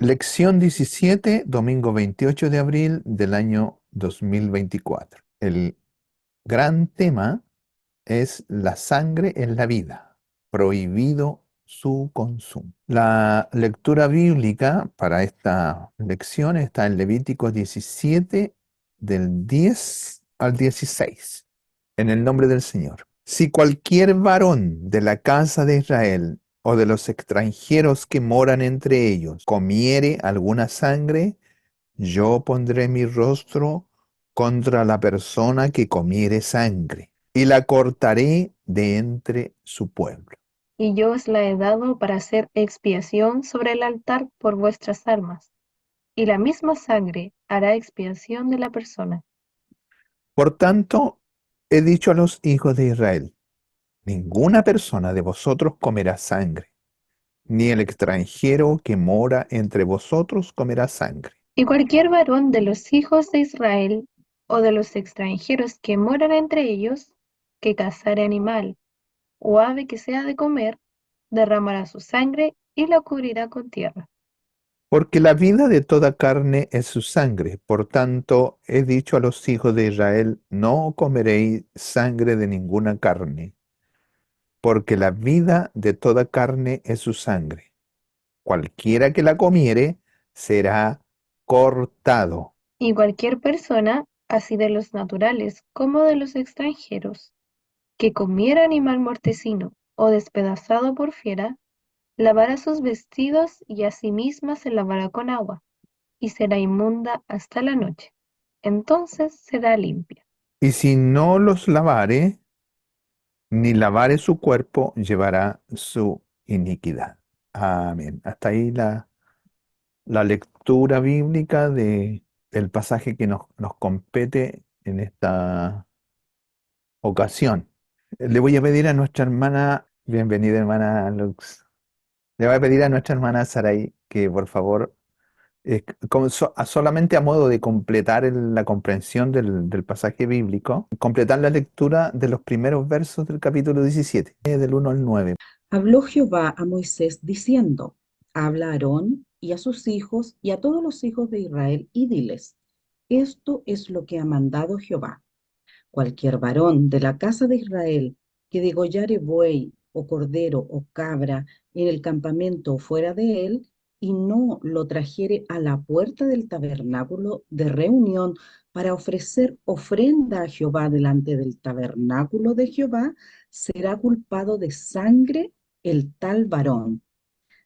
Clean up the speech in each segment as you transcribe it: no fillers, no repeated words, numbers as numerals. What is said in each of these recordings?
Lección 17, domingo 28 de abril del año 2024. El gran tema es la sangre en la vida, prohibido su consumo. La lectura bíblica para esta lección está en Levítico 17, del 10 al 16. En el nombre del Señor. Si cualquier varón de la casa de Israel o de los extranjeros que moran entre ellos comiere alguna sangre, yo pondré mi rostro contra la persona que comiere sangre y la cortaré de entre su pueblo. Y yo os la he dado para hacer expiación sobre el altar por vuestras almas, y la misma sangre hará expiación de la persona. Por tanto, he dicho a los hijos de Israel, ninguna persona de vosotros comerá sangre, ni el extranjero que mora entre vosotros comerá sangre. Y cualquier varón de los hijos de Israel o de los extranjeros que moran entre ellos, que cazare animal o ave que sea de comer, derramará su sangre y la cubrirá con tierra. Porque la vida de toda carne es su sangre. Por tanto, he dicho a los hijos de Israel, no comeréis sangre de ninguna carne, porque la vida de toda carne es su sangre. Cualquiera que la comiere será cortado. Y cualquier persona, así de los naturales como de los extranjeros, que comiera animal mortecino o despedazado por fiera, lavará sus vestidos y a sí misma se lavará con agua, y será inmunda hasta la noche. Entonces será limpia. Y si no los lavare, ni lavare su cuerpo, llevará su iniquidad. Amén. Hasta ahí la lectura bíblica del pasaje que nos compete en esta ocasión. Le voy a pedir a nuestra hermana, bienvenida hermana Lux, le voy a pedir a nuestra hermana Sarai que por favor, solamente a modo de completar la comprensión del pasaje bíblico, completar la lectura de los primeros versos del capítulo 17, del 1 al 9. Habló Jehová a Moisés diciendo, habla a Aarón y a sus hijos y a todos los hijos de Israel y diles, esto es lo que ha mandado Jehová. Cualquier varón de la casa de Israel que degollare buey o cordero o cabra en el campamento o fuera de él, y no lo trajere a la puerta del tabernáculo de reunión para ofrecer ofrenda a Jehová delante del tabernáculo de Jehová, será culpado de sangre el tal varón.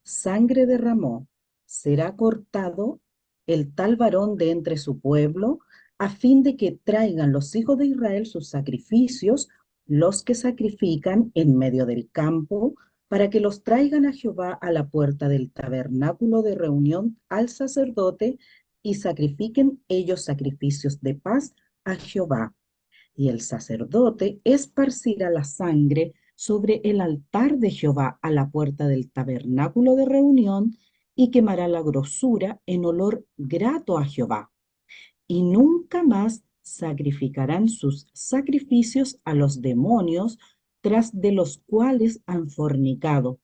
Sangre derramó, será cortado el tal varón de entre su pueblo, a fin de que traigan los hijos de Israel sus sacrificios, los que sacrifican en medio del campo, para que los traigan a Jehová a la puerta del tabernáculo de reunión al sacerdote, y sacrifiquen ellos sacrificios de paz a Jehová. Y el sacerdote esparcirá la sangre sobre el altar de Jehová a la puerta del tabernáculo de reunión, y quemará la grosura en olor grato a Jehová. Y nunca más sacrificarán sus sacrificios a los demonios, tras de los cuales han fornicado.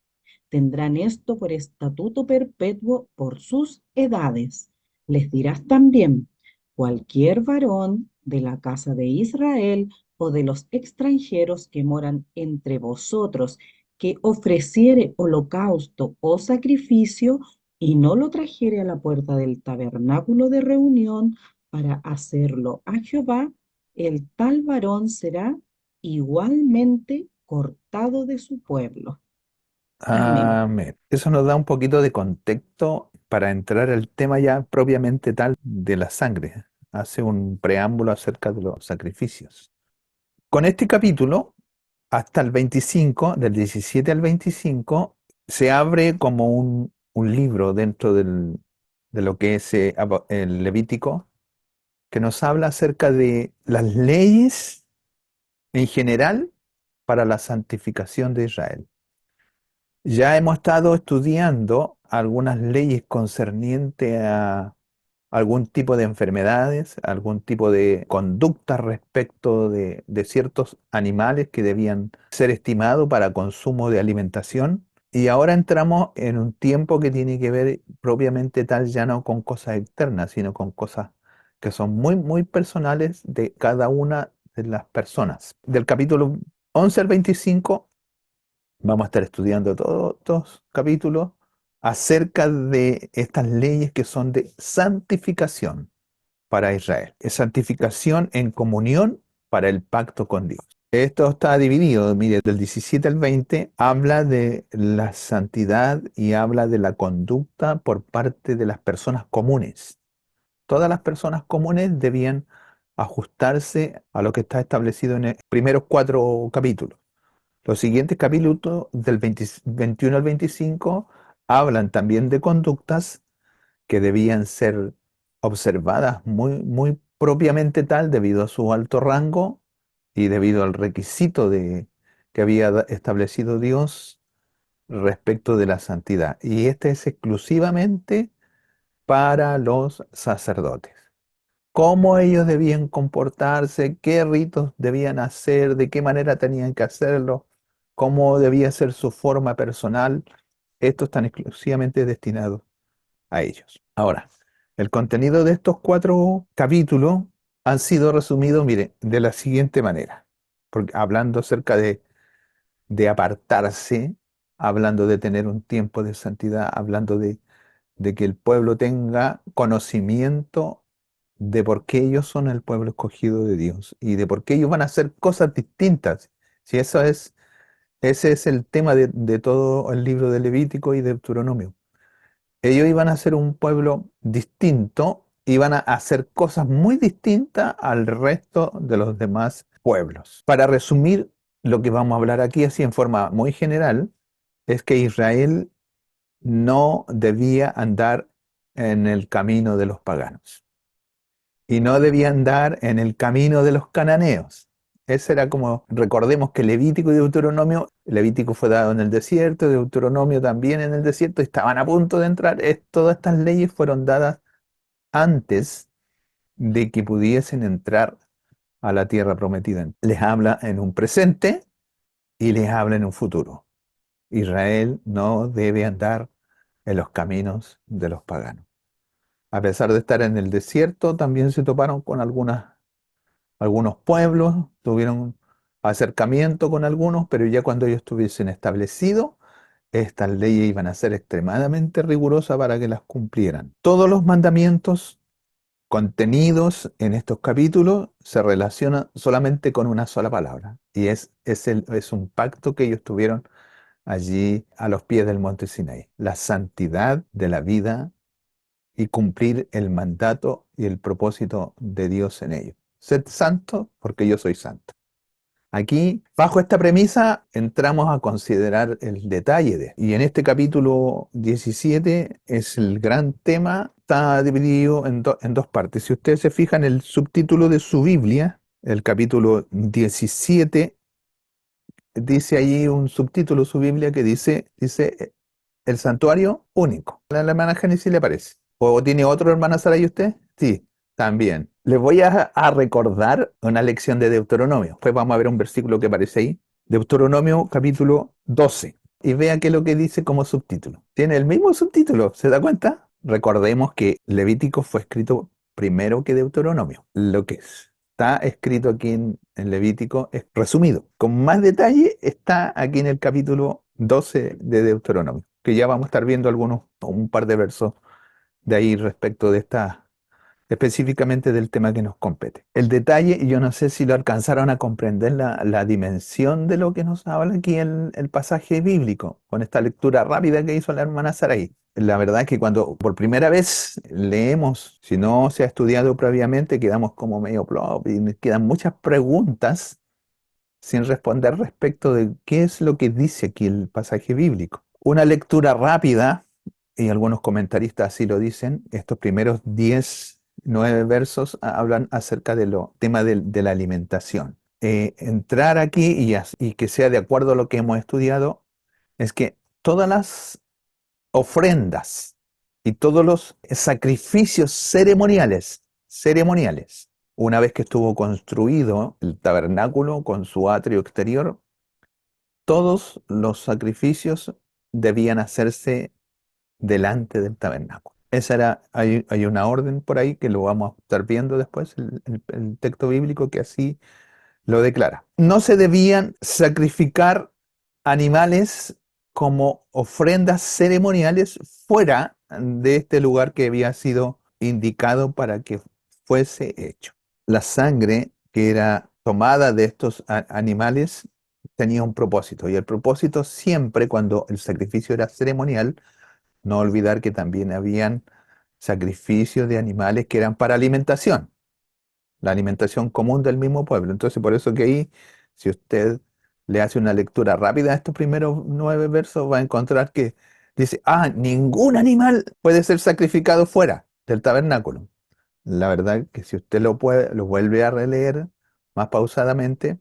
Tendrán esto por estatuto perpetuo por sus edades. Les dirás también, cualquier varón de la casa de Israel o de los extranjeros que moran entre vosotros, que ofreciere holocausto o sacrificio y no lo trajere a la puerta del tabernáculo de reunión para hacerlo a Jehová, el tal varón será igualmente cortado de su pueblo. Amén. Amén. Eso nos da un poquito de contexto para entrar al tema ya propiamente tal de la sangre. Hace un preámbulo acerca de los sacrificios. Con este capítulo, hasta el 25, del 17 al 25, se abre como un libro dentro de lo que es el Levítico, que nos habla acerca de las leyes en general para la santificación de Israel. Ya hemos estado estudiando algunas leyes concernientes a algún tipo de enfermedades, algún tipo de conducta respecto de ciertos animales que debían ser estimados para consumo de alimentación. Y ahora entramos en un tiempo que tiene que ver propiamente tal ya no con cosas externas, sino con cosas que son muy, muy personales de cada una de las personas. Del capítulo 11 al 25 vamos a estar estudiando todos estos capítulos acerca de estas leyes que son de santificación para Israel. Es santificación en comunión para el pacto con Dios. Esto está dividido, mire, del 17 al 20 habla de la santidad y habla de la conducta por parte de las personas comunes. Todas las personas comunes debían ajustarse a lo que está establecido en los primeros 4 capítulos. Los siguientes capítulos del 21 al 25 hablan también de conductas que debían ser observadas muy, muy propiamente tal debido a su alto rango y debido al requisito que había establecido Dios respecto de la santidad. Y este es exclusivamente para los sacerdotes. Cómo ellos debían comportarse, qué ritos debían hacer, de qué manera tenían que hacerlo, cómo debía ser su forma personal, estos están exclusivamente destinados a ellos. Ahora, el contenido de estos 4 capítulos han sido resumidos, mire, de la siguiente manera, porque hablando acerca de apartarse, hablando de tener un tiempo de santidad, hablando de que el pueblo tenga conocimiento de por qué ellos son el pueblo escogido de Dios y de por qué ellos van a hacer cosas distintas. Si eso es, ese es el tema de todo el libro de Levítico y de Deuteronomio. Ellos iban a ser un pueblo distinto, iban a hacer cosas muy distintas al resto de los demás pueblos. Para resumir lo que vamos a hablar aquí así en forma muy general, es que Israel no debía andar en el camino de los paganos y no debía andar en el camino de los cananeos. Ese era como, recordemos que Levítico y Deuteronomio, Levítico fue dado en el desierto, Deuteronomio también en el desierto, y estaban a punto de entrar. Todas estas leyes fueron dadas antes de que pudiesen entrar a la tierra prometida. Les habla en un presente y les habla en un futuro. Israel no debe andar en los caminos de los paganos. A pesar de estar en el desierto, también se toparon con algunos pueblos, tuvieron acercamiento con algunos, pero ya cuando ellos estuviesen establecidos, estas leyes iban a ser extremadamente rigurosas para que las cumplieran. Todos los mandamientos contenidos en estos capítulos se relacionan solamente con una sola palabra, y es un pacto que ellos tuvieron allí a los pies del monte Sinaí, la santidad de la vida y cumplir el mandato y el propósito de Dios en ello. Sed santo porque yo soy santo. Aquí, bajo esta premisa, entramos a considerar el detalle y en este capítulo 17 es el gran tema, está dividido en 2 partes. Si ustedes se fijan, el subtítulo de su Biblia, el capítulo 17, dice allí un subtítulo de su Biblia que dice el santuario único. A la hermana Génesis le parece. ¿O tiene otro hermana Saray usted? Sí, también. Les voy a recordar una lección de Deuteronomio. Pues vamos a ver un versículo que aparece ahí. Deuteronomio capítulo 12. Y vea qué es lo que dice como subtítulo. Tiene el mismo subtítulo, ¿se da cuenta? Recordemos que Levítico fue escrito primero que Deuteronomio. Lo que está escrito aquí en Levítico es resumido. Con más detalle está aquí en el capítulo 12 de Deuteronomio, que ya vamos a estar viendo un par de versos de ahí respecto de específicamente del tema que nos compete. El detalle, y yo no sé si lo alcanzaron a comprender la dimensión de lo que nos habla aquí el pasaje bíblico, con esta lectura rápida que hizo la hermana Saray. La verdad es que cuando por primera vez leemos, si no se ha estudiado previamente, quedamos como medio plop y nos quedan muchas preguntas sin responder respecto de qué es lo que dice aquí el pasaje bíblico. Una lectura rápida, y algunos comentaristas así lo dicen, estos primeros 9 versos hablan acerca del tema de la alimentación. Entrar aquí y que sea de acuerdo a lo que hemos estudiado, es que todas las ofrendas y todos los sacrificios ceremoniales, una vez que estuvo construido el tabernáculo con su atrio exterior, todos los sacrificios debían hacerse delante del tabernáculo. Hay una orden por ahí que lo vamos a estar viendo después, el texto bíblico que así lo declara. No se debían sacrificar animales como ofrendas ceremoniales fuera de este lugar que había sido indicado para que fuese hecho. La sangre que era tomada de estos animales tenía un propósito, y el propósito siempre cuando el sacrificio era ceremonial, no olvidar que también habían sacrificios de animales que eran para alimentación, la alimentación común del mismo pueblo. Entonces, por eso que ahí, si usted le hace una lectura rápida a estos primeros 9 versos, va a encontrar que dice, ningún animal puede ser sacrificado fuera del tabernáculo. La verdad que si usted lo vuelve a releer más pausadamente,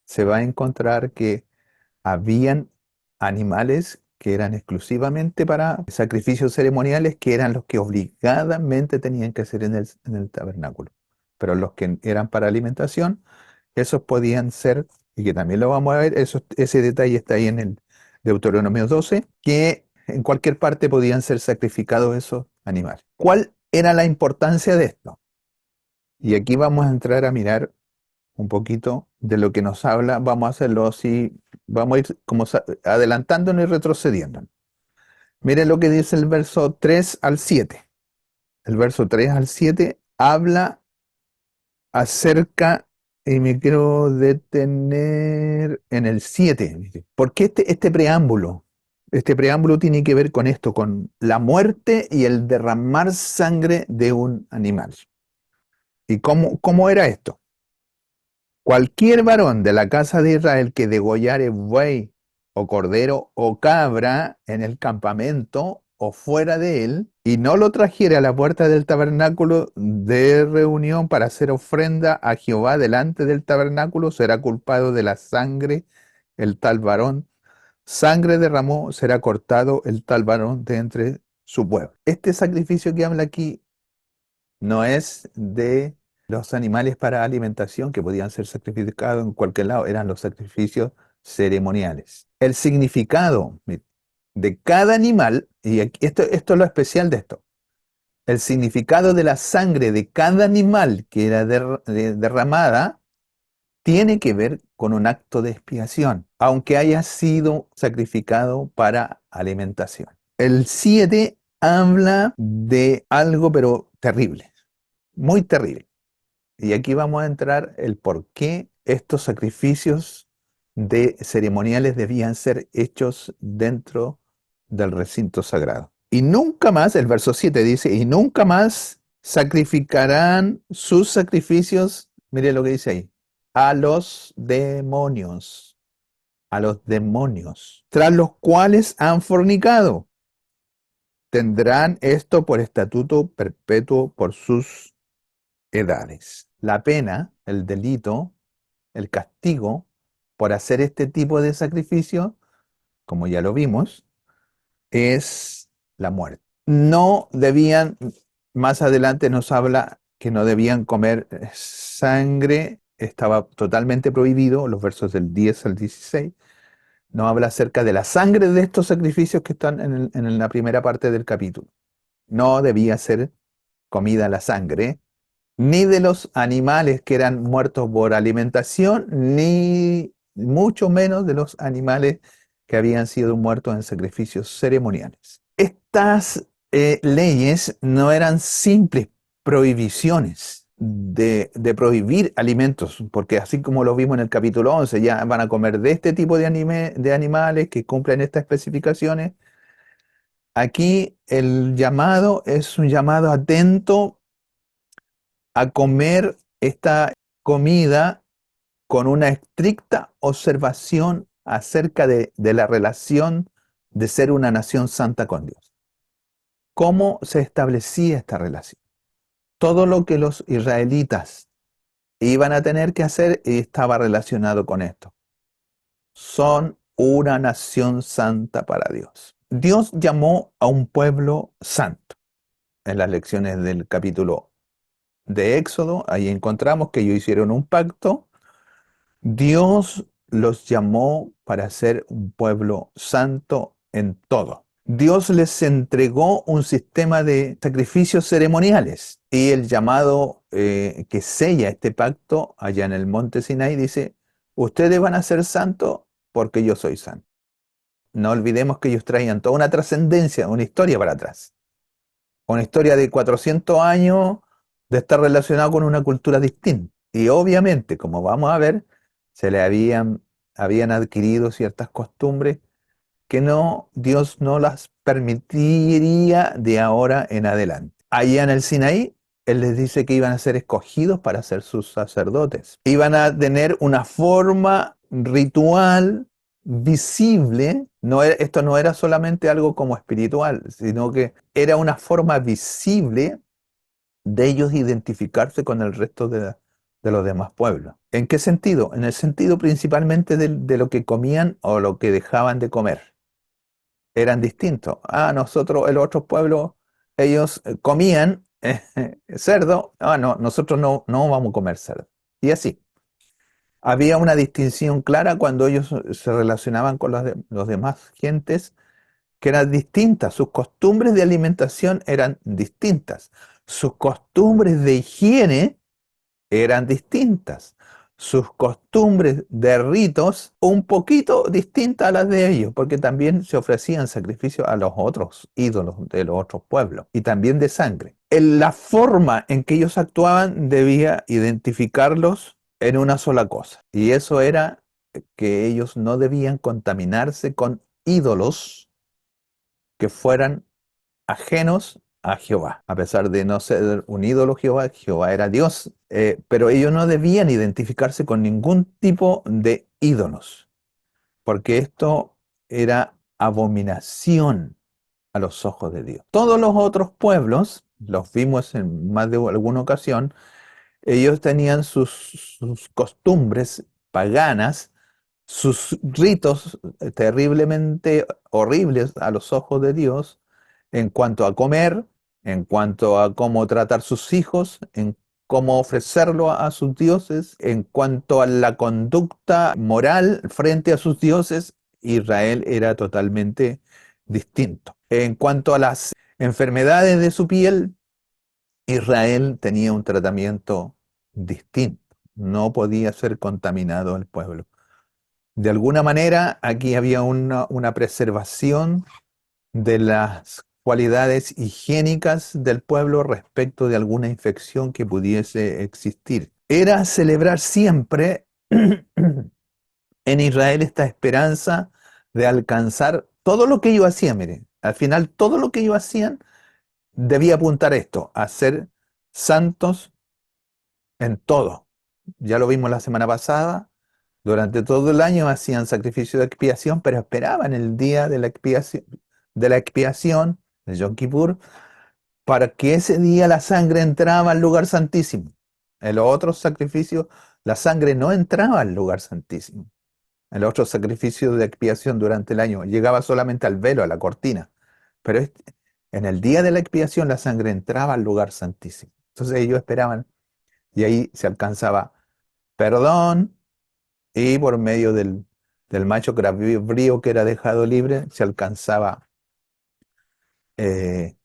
se va a encontrar que habían animales que eran exclusivamente para sacrificios ceremoniales, que eran los que obligadamente tenían que hacer en el tabernáculo. Pero los que eran para alimentación, esos podían ser, y que también lo vamos a ver, ese detalle está ahí en el Deuteronomio 12, que en cualquier parte podían ser sacrificados esos animales. ¿Cuál era la importancia de esto? Y aquí vamos a entrar a mirar un poquito de lo que nos habla. Vamos a hacerlo así, vamos a ir como adelantándonos y retrocediendo. Miren lo que dice el verso 3 al 7. El verso 3 al 7 habla acerca, y me quiero detener en el 7. Porque este preámbulo, tiene que ver con esto, con la muerte y el derramar sangre de un animal. ¿Y cómo era esto? Cualquier varón de la casa de Israel que degollare buey o cordero o cabra en el campamento o fuera de él, y no lo trajere a la puerta del tabernáculo de reunión para hacer ofrenda a Jehová delante del tabernáculo, será culpado de la sangre el tal varón. Sangre derramó, será cortado el tal varón de entre su pueblo. Este sacrificio que habla aquí no es de los animales para alimentación que podían ser sacrificados en cualquier lado, eran los sacrificios ceremoniales. El significado de cada animal, y esto es lo especial de esto, el significado de la sangre de cada animal que era derramada tiene que ver con un acto de expiación, aunque haya sido sacrificado para alimentación. El 7 habla de algo pero terrible, muy terrible. Y aquí vamos a entrar el por qué estos sacrificios ceremoniales debían ser hechos dentro del recinto sagrado. Y nunca más, el verso 7 dice, y nunca más sacrificarán sus sacrificios, mire lo que dice ahí, a los demonios, tras los cuales han fornicado. Tendrán esto por estatuto perpetuo por sus edades. La pena, el delito, el castigo por hacer este tipo de sacrificio, como ya lo vimos, es la muerte. No debían, más adelante nos habla que no debían comer sangre, estaba totalmente prohibido, los versos del 10 al 16. Nos habla acerca de la sangre de estos sacrificios que están en la primera parte del capítulo. No debía ser comida la sangre, ni de los animales que eran muertos por alimentación, ni mucho menos de los animales que habían sido muertos en sacrificios ceremoniales. Estas leyes no eran simples prohibiciones de prohibir alimentos, porque así como lo vimos en el capítulo 11, ya van a comer de este tipo de animales que cumplen estas especificaciones. Aquí el llamado es un llamado atento a comer esta comida con una estricta observación acerca de la relación de ser una nación santa con Dios. ¿Cómo se establecía esta relación? Todo lo que los israelitas iban a tener que hacer estaba relacionado con esto. Son una nación santa para Dios. Dios llamó a un pueblo santo. En las lecciones del capítulo de Éxodo, ahí encontramos que ellos hicieron un pacto. Dios los llamó para ser un pueblo santo en todo. Dios les entregó un sistema de sacrificios ceremoniales y el llamado que sella este pacto allá en el monte Sinai dice, ustedes van a ser santos porque yo soy santo. No olvidemos que ellos traían toda una trascendencia, una historia para atrás. Una historia de 400 años de estar relacionado con una cultura distinta. Y obviamente, como vamos a ver, se le habían adquirido ciertas costumbres que Dios no las permitiría de ahora en adelante. Allá en el Sinaí, Él les dice que iban a ser escogidos para ser sus sacerdotes. Iban a tener una forma ritual visible. Esto no era solamente algo como espiritual, sino que era una forma visible de ellos identificarse con el resto de los demás pueblos. ¿En qué sentido? En el sentido principalmente de lo que comían o lo que dejaban de comer. Eran distintos. Nosotros, el otro pueblo, ellos comían cerdo. No, nosotros no vamos a comer cerdo. Y así. Había una distinción clara cuando ellos se relacionaban con los demás gentes, que eran distintas. Sus costumbres de alimentación eran distintas. Sus costumbres de higiene eran distintas. Sus costumbres de ritos un poquito distintas a las de ellos, porque también se ofrecían sacrificios a los otros ídolos de los otros pueblos y también de sangre. La forma en que ellos actuaban debía identificarlos en una sola cosa, y eso era que ellos no debían contaminarse con ídolos que fueran ajenos a Jehová. A pesar de no ser un ídolo Jehová, Jehová era Dios, pero ellos no debían identificarse con ningún tipo de ídolos, porque esto era abominación a los ojos de Dios. Todos los otros pueblos, los vimos en más de alguna ocasión, ellos tenían sus costumbres paganas, sus ritos terriblemente horribles a los ojos de Dios, en cuanto a comer, en cuanto a cómo tratar sus hijos, en cómo ofrecerlo a sus dioses, en cuanto a la conducta moral frente a sus dioses. Israel era totalmente distinto. En cuanto a las enfermedades de su piel, Israel tenía un tratamiento distinto. No podía ser contaminado el pueblo. De alguna manera, aquí había una preservación de las cualidades higiénicas del pueblo respecto de alguna infección que pudiese existir. Era celebrar siempre en Israel esta esperanza de alcanzar todo lo que ellos hacían. Mire, al final todo lo que ellos hacían debía apuntar a esto, a ser santos en todo. Ya lo vimos la semana pasada. Durante todo el año hacían sacrificio de expiación, pero esperaban el día de la expiación, de Yom Kippur, para que ese día la sangre entraba al lugar santísimo. En los otros sacrificios, la sangre no entraba al lugar santísimo. En los otros sacrificios de expiación durante el año llegaba solamente al velo, a la cortina. Pero en el día de la expiación, la sangre entraba al lugar santísimo. Entonces ellos esperaban y ahí se alcanzaba perdón, y por medio del macho cabrío que era dejado libre, se alcanzaba eh,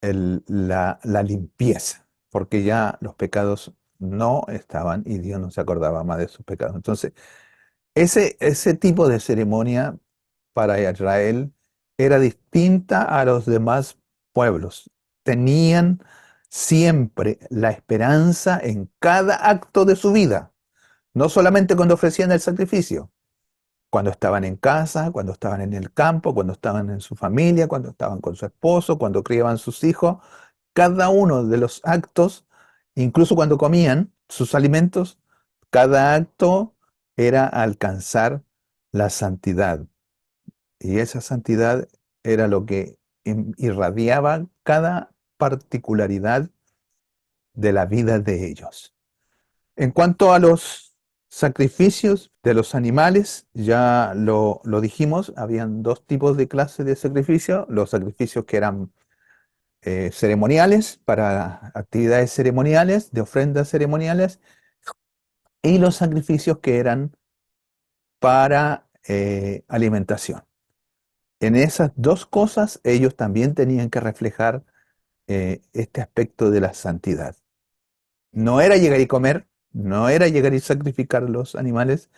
la limpieza, porque ya los pecados no estaban y Dios no se acordaba más de sus pecados. Entonces, ese tipo de ceremonia para Israel era distinta a los demás pueblos. Tenían siempre la esperanza en cada acto de su vida, no solamente cuando ofrecían el sacrificio, cuando estaban en casa, cuando estaban en el campo, cuando estaban en su familia, cuando estaban con su esposo, cuando criaban sus hijos. Cada uno de los actos, incluso cuando comían sus alimentos, cada acto era alcanzar la santidad. Y esa santidad era lo que irradiaba cada particularidad de la vida de ellos. En cuanto a los sacrificios de los animales, ya lo dijimos, habían dos tipos de clases de sacrificio: los sacrificios que eran ceremoniales, para actividades ceremoniales, de ofrendas ceremoniales, y los sacrificios que eran para alimentación. En esas dos cosas ellos también tenían que reflejar este aspecto de la santidad. No era llegar y comer, no era llegar y sacrificar los animales,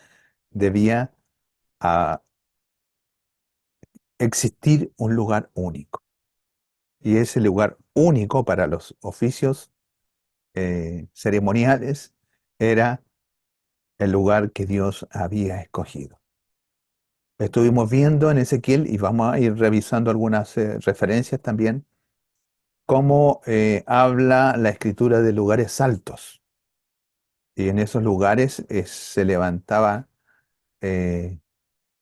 debía ah, existir un lugar único. Y ese lugar único para los oficios ceremoniales era el lugar que Dios había escogido. Estuvimos viendo en Ezequiel y vamos a ir revisando algunas referencias también, cómo habla la escritura de lugares altos. Y en esos lugares se levantaban eh,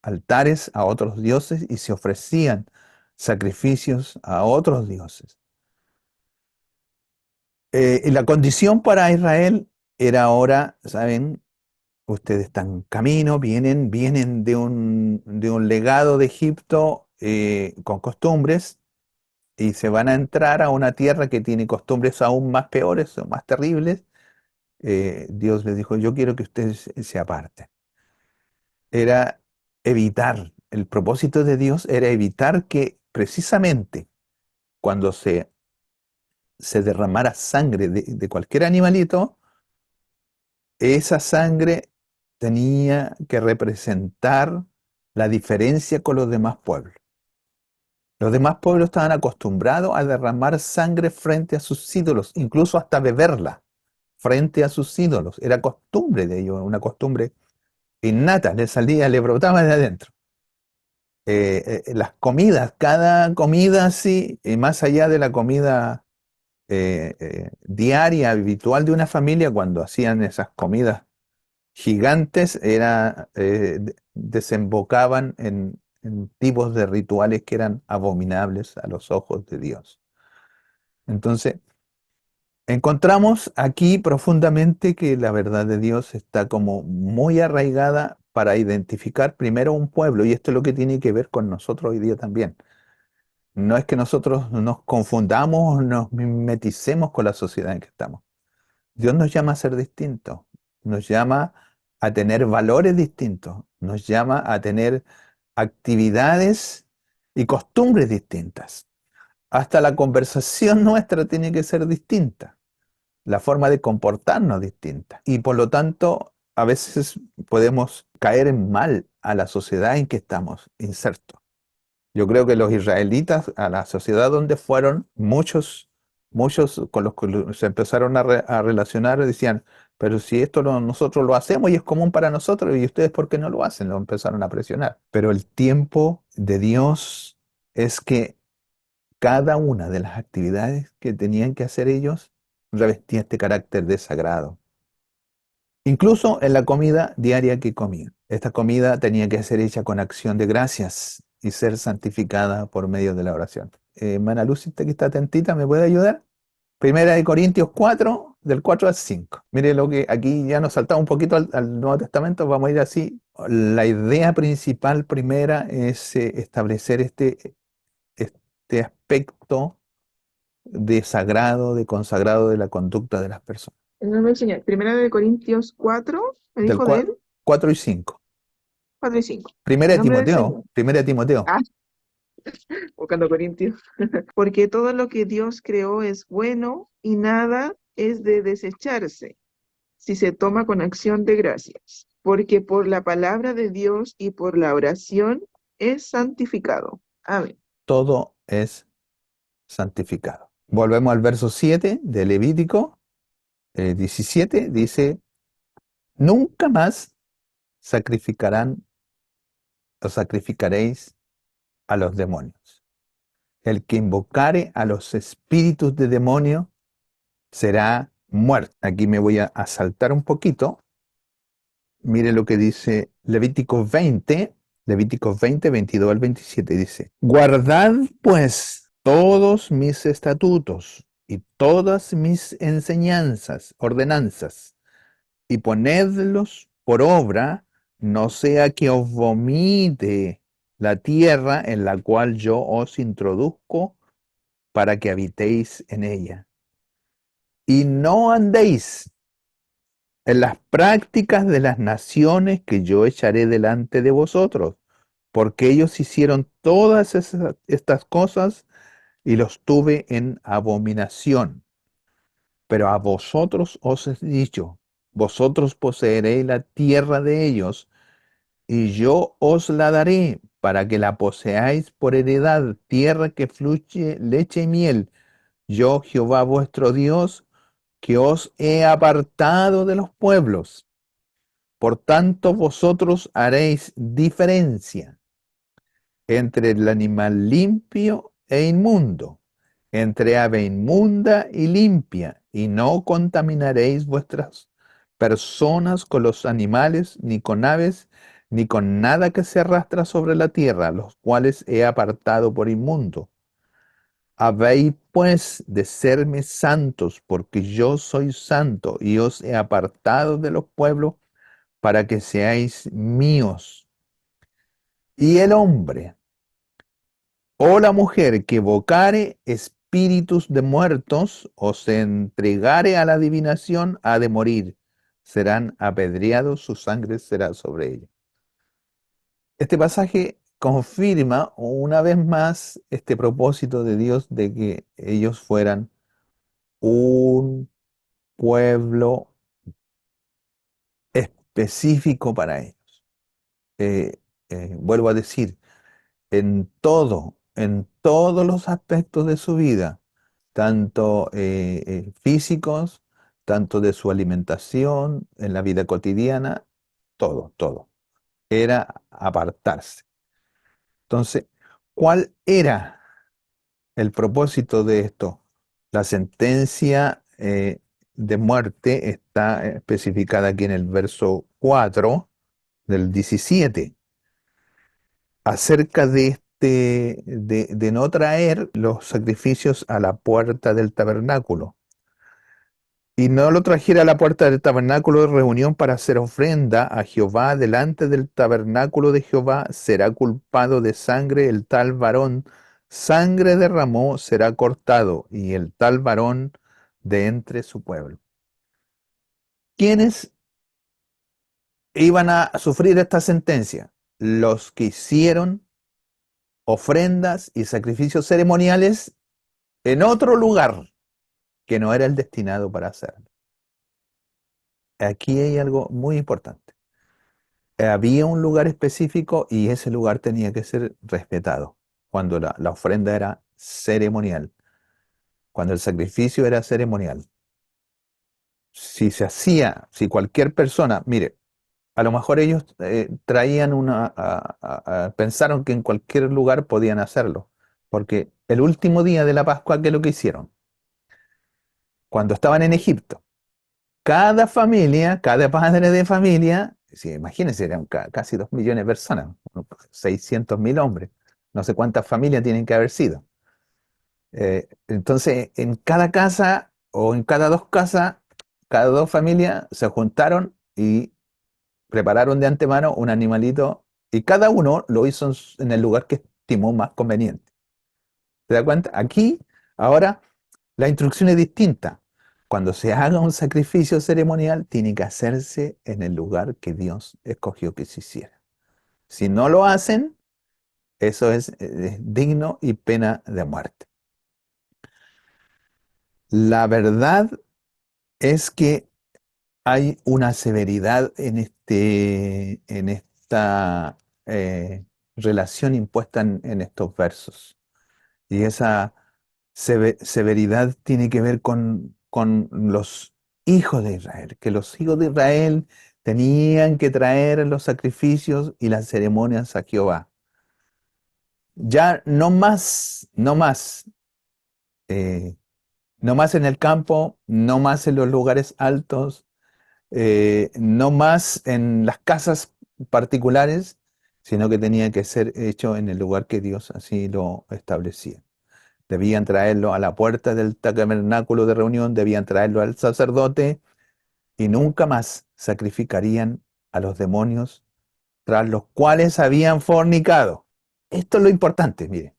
altares a otros dioses y se ofrecían sacrificios a otros dioses. Y la condición para Israel era ahora, ¿saben? Ustedes están en camino, vienen de un legado de Egipto con costumbres y se van a entrar a una tierra que tiene costumbres aún más peores o más terribles. Dios les dijo, yo quiero que ustedes se aparten. Era evitar, el propósito de Dios era evitar que precisamente cuando se derramara sangre de cualquier animalito, esa sangre tenía que representar la diferencia con los demás pueblos. Los demás pueblos estaban acostumbrados a derramar sangre frente a sus ídolos, incluso hasta beberla frente a sus ídolos. Era costumbre de ellos, una costumbre innata, le salía, le brotaba de adentro. Las comidas, cada comida sí, y más allá de la comida diaria, habitual de una familia, cuando hacían esas comidas gigantes, desembocaban en tipos de rituales que eran abominables a los ojos de Dios. Entonces, encontramos aquí profundamente que la verdad de Dios está como muy arraigada para identificar primero un pueblo, y esto es lo que tiene que ver con nosotros hoy día también. No es que nosotros nos confundamos, nos mimeticemos con la sociedad en que estamos. Dios nos llama a ser distintos, nos llama a tener valores distintos, nos llama a tener actividades y costumbres distintas. Hasta la conversación nuestra tiene que ser distinta, la forma de comportarnos distinta. Y por lo tanto, a veces podemos caer en mal a la sociedad en que estamos insertos. Yo creo que los israelitas, a la sociedad donde fueron, muchos con los que se empezaron a relacionar decían, pero si esto nosotros lo hacemos y es común para nosotros, ¿y ustedes por qué no lo hacen? Lo empezaron a presionar. Pero el tiempo de Dios es que cada una de las actividades que tenían que hacer ellos revestía este carácter de sagrado. Incluso en la comida diaria que comían. Esta comida tenía que ser hecha con acción de gracias y ser santificada por medio de la oración. Hermana Lucy, usted que está atentita, ¿me puede ayudar? Primera de Corintios 4, del 4 al 5. Mire lo que aquí ya nos saltamos un poquito al Nuevo Testamento, vamos a ir así. La idea principal primera es establecer este aspecto de sagrado, de consagrado de la conducta de las personas. Él nos va a enseñar. Primera de Corintios 4, me Del dijo de él, 4 y 5. 4 y 5. Primera En de nombre del Timoteo, Señor. primera de Timoteo. Ah, buscando Corintios. Porque todo lo que Dios creó es bueno y nada es de desecharse si se toma con acción de gracias. Porque por la palabra de Dios y por la oración es santificado. Amén. Todo es santificado. Volvemos al verso 7 de Levítico 17, dice, nunca más sacrificarán o sacrificaréis a los demonios. El que invocare a los espíritus de demonio será muerto. Aquí me voy a saltar un poquito. Mire lo que dice Levítico 20, 22 al 27 dice, guardad pues todos mis estatutos y todas mis enseñanzas, ordenanzas, y ponedlos por obra, no sea que os vomite la tierra en la cual yo os introduzco para que habitéis en ella. Y no andéis en las prácticas de las naciones que yo echaré delante de vosotros, porque ellos hicieron todas estas cosas y los tuve en abominación. Pero a vosotros os he dicho, vosotros poseeréis la tierra de ellos, y yo os la daré para que la poseáis por heredad, tierra que fluye leche y miel. Yo, Jehová vuestro Dios, que os he apartado de los pueblos. Por tanto, vosotros haréis diferencia entre el animal limpio e inmundo, entre ave inmunda y limpia, y no contaminaréis vuestras personas con los animales, ni con aves, ni con nada que se arrastra sobre la tierra, los cuales he apartado por inmundo. Habéis pues de serme santos, porque yo soy santo, y os he apartado de los pueblos para que seáis míos. Y el hombre o la mujer que evocare espíritus de muertos o se entregare a la adivinación ha de morir. Serán apedreados, su sangre será sobre ellos. Este pasaje confirma una vez más este propósito de Dios de que ellos fueran un pueblo específico para ellos. Eh, Vuelvo a decir, en todos los aspectos de su vida, tanto físicos, tanto de su alimentación, en la vida cotidiana, todo, todo. Era apartarse. Entonces, ¿cuál era el propósito de esto? La sentencia de muerte está especificada aquí en el verso 4 del 17 acerca de no traer los sacrificios a la puerta del tabernáculo. Y no lo trajera a la puerta del tabernáculo de reunión para hacer ofrenda a Jehová delante del tabernáculo de Jehová, será culpado de sangre el tal varón, sangre derramó, será cortado, y el tal varón de entre su pueblo. ¿Quiénes iban a sufrir esta sentencia? Los que hicieron ofrendas y sacrificios ceremoniales en otro lugar que no era el destinado para hacerlo. Aquí hay algo muy importante. Había un lugar específico y ese lugar tenía que ser respetado cuando la ofrenda era ceremonial, cuando el sacrificio era ceremonial. Si se hacía, si cualquier persona, mire, a lo mejor ellos traían pensaron que en cualquier lugar podían hacerlo, porque el último día de la Pascua, ¿qué es lo que hicieron? Cuando estaban en Egipto, cada familia, cada padre de familia, sí, imagínense, eran casi 2 millones de personas, 600.000 hombres, no sé cuántas familias tienen que haber sido. Entonces, en cada casa o en cada dos casas, cada dos familias se juntaron y prepararon de antemano un animalito y cada uno lo hizo en el lugar que estimó más conveniente. ¿Te das cuenta? Aquí, ahora, la instrucción es distinta. Cuando se haga un sacrificio ceremonial, tiene que hacerse en el lugar que Dios escogió que se hiciera. Si no lo hacen, eso es digno y pena de muerte. La verdad es que hay una severidad en esta relación impuesta en estos versos. Y esa severidad tiene que ver con los hijos de Israel, que los hijos de Israel tenían que traer los sacrificios y las ceremonias a Jehová. Ya no más, no más, eh, no más en el campo, no más en los lugares altos, no más en las casas particulares, sino que tenía que ser hecho en el lugar que Dios así lo establecía. Debían traerlo a la puerta del tabernáculo de reunión, debían traerlo al sacerdote y nunca más sacrificarían a los demonios tras los cuales habían fornicado. Esto es lo importante, mire.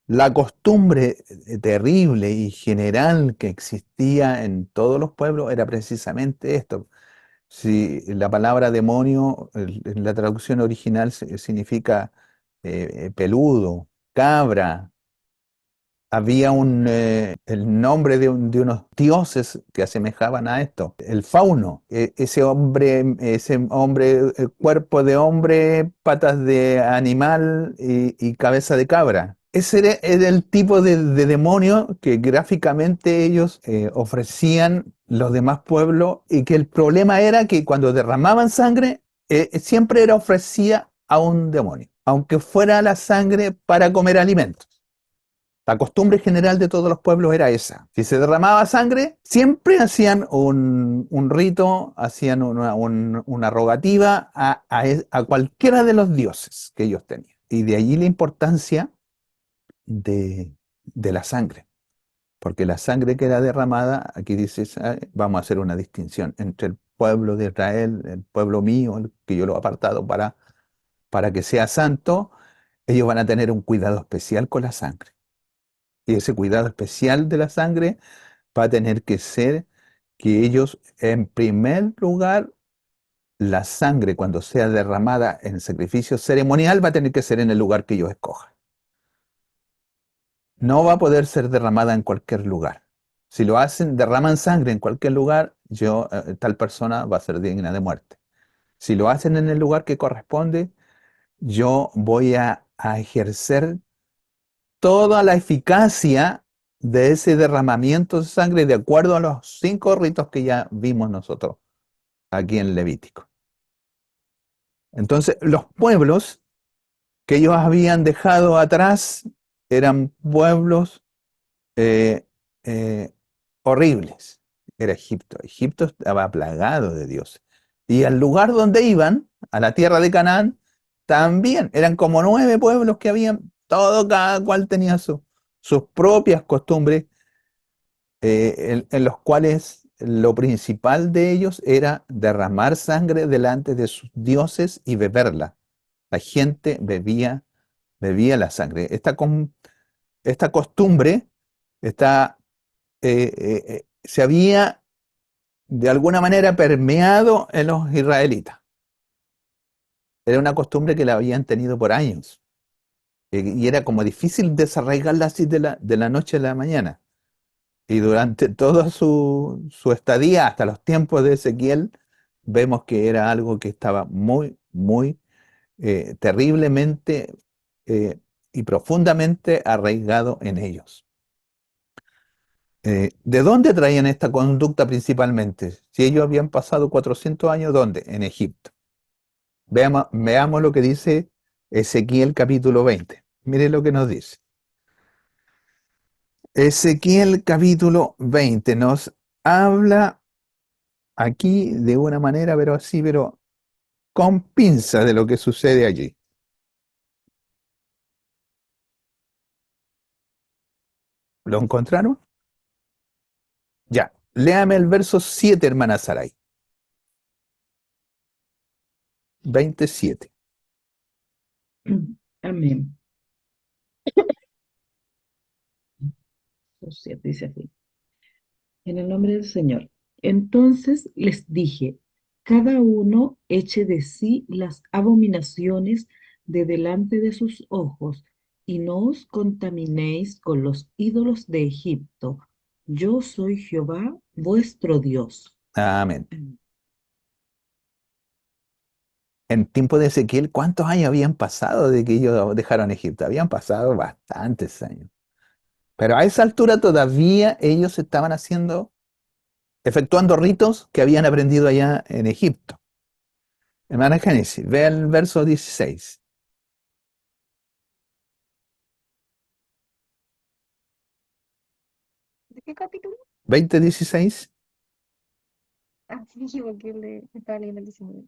La costumbre terrible y general que existía en todos los pueblos era precisamente esto. Si la palabra demonio en la traducción original significa peludo, cabra, había el nombre de unos dioses que asemejaban a esto. El fauno, ese hombre, cuerpo de hombre, patas de animal y cabeza de cabra. Ese era el tipo de demonio que gráficamente ellos ofrecían los demás pueblos, y que el problema era que cuando derramaban sangre, siempre era ofrecida a un demonio, aunque fuera la sangre para comer alimentos. La costumbre general de todos los pueblos era esa. Si se derramaba sangre, siempre hacían un rito, hacían una rogativa a cualquiera de los dioses que ellos tenían. Y de allí la importancia de la sangre. Porque la sangre que era derramada, aquí dices, vamos a hacer una distinción entre el pueblo de Israel, el pueblo mío, el que yo lo he apartado para que sea santo. Ellos van a tener un cuidado especial con la sangre. Y ese cuidado especial de la sangre va a tener que ser que ellos, en primer lugar, la sangre, cuando sea derramada en sacrificio ceremonial, va a tener que ser en el lugar que ellos escojan. No va a poder ser derramada en cualquier lugar. Si lo hacen, derraman sangre en cualquier lugar, tal persona va a ser digna de muerte. Si lo hacen en el lugar que corresponde, yo voy a ejercer toda la eficacia de ese derramamiento de sangre de acuerdo a los 5 ritos que ya vimos nosotros aquí en Levítico. Entonces, los pueblos que ellos habían dejado atrás eran pueblos eh, eh, horribles. Era Egipto. Egipto estaba plagado de dioses. Y al lugar donde iban, a la tierra de Canaán, también eran como 9 pueblos que habían, cada cual tenía sus propias costumbres, en los cuales lo principal de ellos era derramar sangre delante de sus dioses y beberla. La gente bebía la sangre. Esta costumbre se había de alguna manera permeado en los israelitas. Era una costumbre que la habían tenido por años. Y era como difícil desarraigarla así de la noche a la mañana. Y durante toda su estadía, hasta los tiempos de Ezequiel, vemos que era algo que estaba muy, muy terriblemente y profundamente arraigado en ellos. ¿De dónde traían esta conducta principalmente? Si ellos habían pasado 400 años, ¿dónde? En Egipto. Veamos lo que dice Ezequiel capítulo 20. Mire lo que nos dice. Ezequiel capítulo 20 nos habla aquí de una manera, pero con pinza de lo que sucede allí. ¿Lo encontraron? Ya. Léame el verso 7, hermana Saray. 27. Amén. Dice así. En el nombre del Señor. Entonces les dije, cada uno eche de sí las abominaciones de delante de sus ojos, y no os contaminéis con los ídolos de Egipto. Yo soy Jehová, vuestro Dios. Amén. En tiempo de Ezequiel, ¿cuántos años habían pasado de que ellos dejaron Egipto? Habían pasado bastantes años. Pero a esa altura todavía ellos estaban efectuando ritos que habían aprendido allá en Egipto. Hermana Génesis, ve el verso 16. ¿De qué capítulo? 20:16. Ah, sí, me equivoqué, estaba leyendo el 19.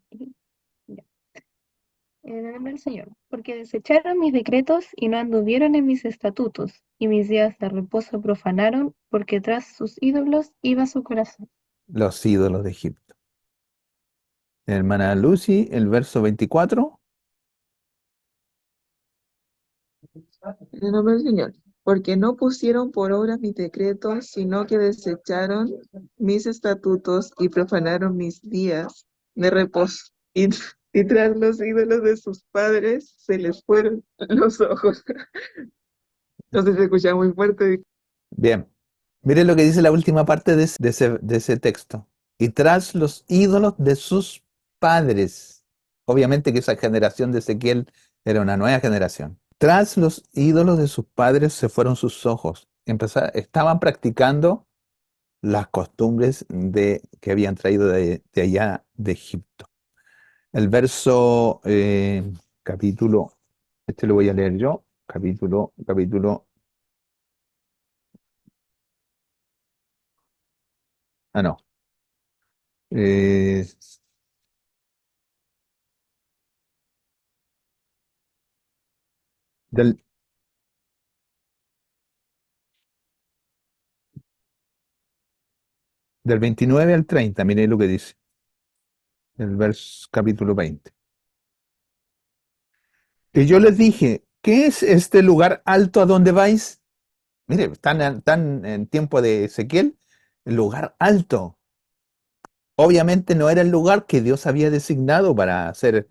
Ya. En el nombre del Señor, porque desecharon mis decretos y no anduvieron en mis estatutos, y mis días de reposo profanaron, porque tras sus ídolos iba su corazón. Los ídolos de Egipto. Hermana Lucy, el verso 24. En el nombre del Señor. Porque no pusieron por obra mis decretos, sino que desecharon mis estatutos y profanaron mis días de reposo. Y tras los ídolos de sus padres se les fueron los ojos. Entonces se escucha muy fuerte. Bien, miren lo que dice la última parte de ese texto. Y tras los ídolos de sus padres. Obviamente que esa generación de Ezequiel era una nueva generación. Tras los ídolos de sus padres se fueron sus ojos. Estaban practicando las costumbres que habían traído de allá de Egipto. El verso, capítulo, este lo voy a leer yo, capítulo, no, eh, del, del 29 al 30, mire lo que dice, el verso capítulo 20. Y yo les dije, ¿qué es este lugar alto a donde vais? Mire, están en tiempo de Ezequiel, el lugar alto. Obviamente no era el lugar que Dios había designado para hacer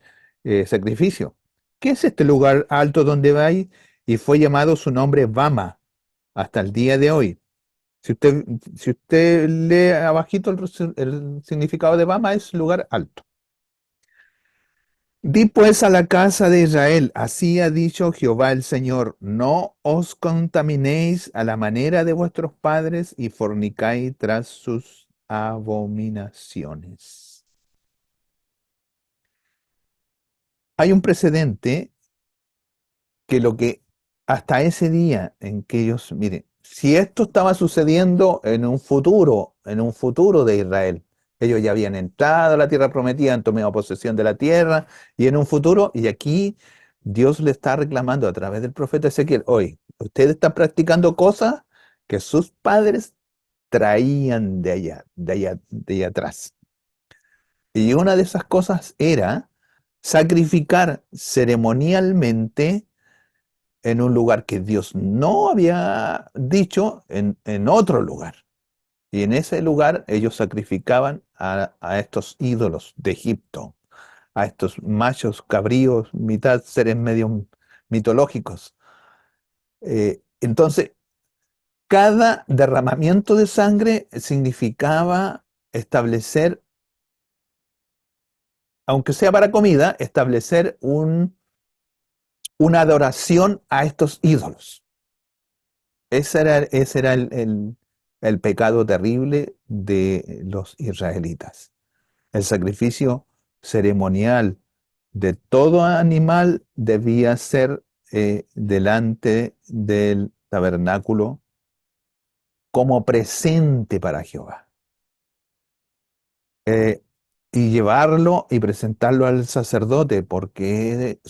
sacrificio. ¿Qué es este lugar alto donde vais? Y fue llamado su nombre Bama hasta el día de hoy. Si usted, si usted lee abajito el significado de Bama, es lugar alto. Di pues a la casa de Israel, así ha dicho Jehová el Señor, no os contaminéis a la manera de vuestros padres y fornicáis tras sus abominaciones. Hay un precedente que lo que hasta ese día en que ellos, miren, si esto estaba sucediendo en un futuro de Israel, ellos ya habían entrado a la tierra prometida, han tomado posesión de la tierra, y en un futuro, y aquí Dios le está reclamando a través del profeta Ezequiel, hoy, ustedes están practicando cosas que sus padres traían de allá atrás. Y una de esas cosas era sacrificar ceremonialmente en un lugar que Dios no había dicho, en otro lugar. Y en ese lugar ellos sacrificaban a estos ídolos de Egipto, a estos machos cabríos, mitad seres medio mitológicos. Entonces, cada derramamiento de sangre significaba establecer, aunque sea para comida, establecer una adoración a estos ídolos. Ese era el pecado terrible de los israelitas. El sacrificio ceremonial de todo animal debía ser delante del tabernáculo como presente para Jehová. Eh, y llevarlo y presentarlo al sacerdote, porque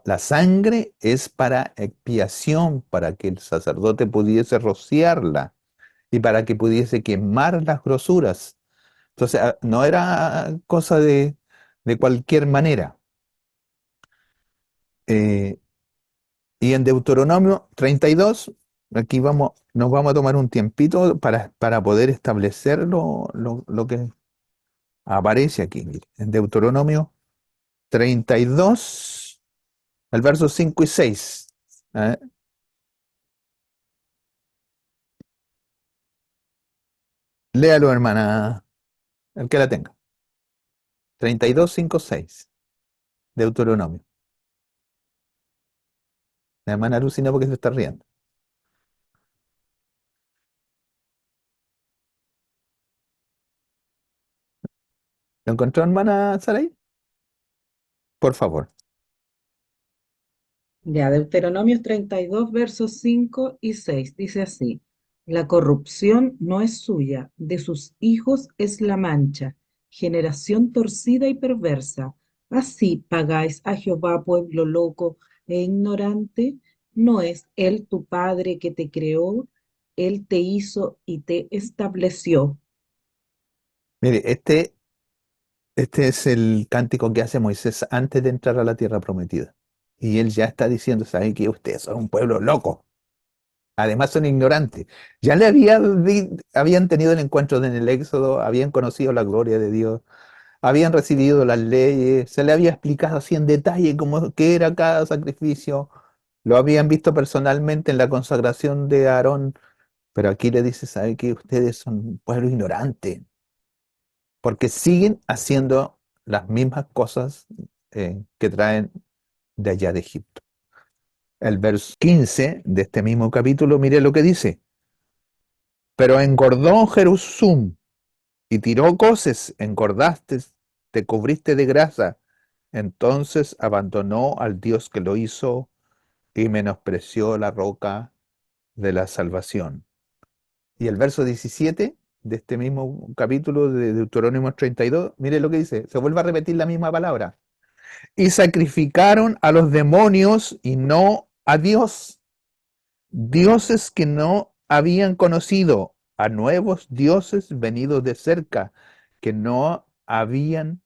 la sangre es para expiación, para que el sacerdote pudiese rociarla y para que pudiese quemar las grosuras. Entonces, no era cosa de cualquier manera. Eh, y en Deuteronomio 32, aquí nos vamos a tomar un tiempito para poder establecer lo que aparece aquí. Mire, en Deuteronomio 32, el verso 5 y 6. ¿Eh? Léalo, hermana, el que la tenga. 32, 5, 6. Deuteronomio. La hermana Lucina porque se está riendo. ¿Lo encontró, hermana Saray? Por favor. Ya, Deuteronomios 32, versos 5 y 6, dice así: La corrupción no es suya, de sus hijos es la mancha, generación torcida y perversa. Así pagáis a Jehová, pueblo loco e ignorante. ¿No es Él tu Padre que te creó? Él te hizo y te estableció. Mire, este es el cántico que hace Moisés antes de entrar a la tierra prometida. Y él ya está diciendo, ¿saben qué? Ustedes son un pueblo loco. Además son ignorantes. Ya habían tenido el encuentro en el Éxodo, habían conocido la gloria de Dios, habían recibido las leyes, se le había explicado así en detalle cómo qué era cada sacrificio, lo habían visto personalmente en la consagración de Aarón, pero aquí le dice, ¿sabe qué? Ustedes son un pueblo ignorante, porque siguen haciendo las mismas cosas que traen de allá de Egipto. El verso 15 de este mismo capítulo, mire lo que dice, pero engordó Jerusum y tiró coces, engordaste, te cubriste de grasa. Entonces abandonó al Dios que lo hizo y menospreció la roca de la salvación. Y el verso 17 de este mismo capítulo de Deuteronomio 32, mire lo que dice, se vuelve a repetir la misma palabra. Y sacrificaron a los demonios y no a Dios, dioses que no habían conocido, a nuevos dioses venidos de cerca, que no habían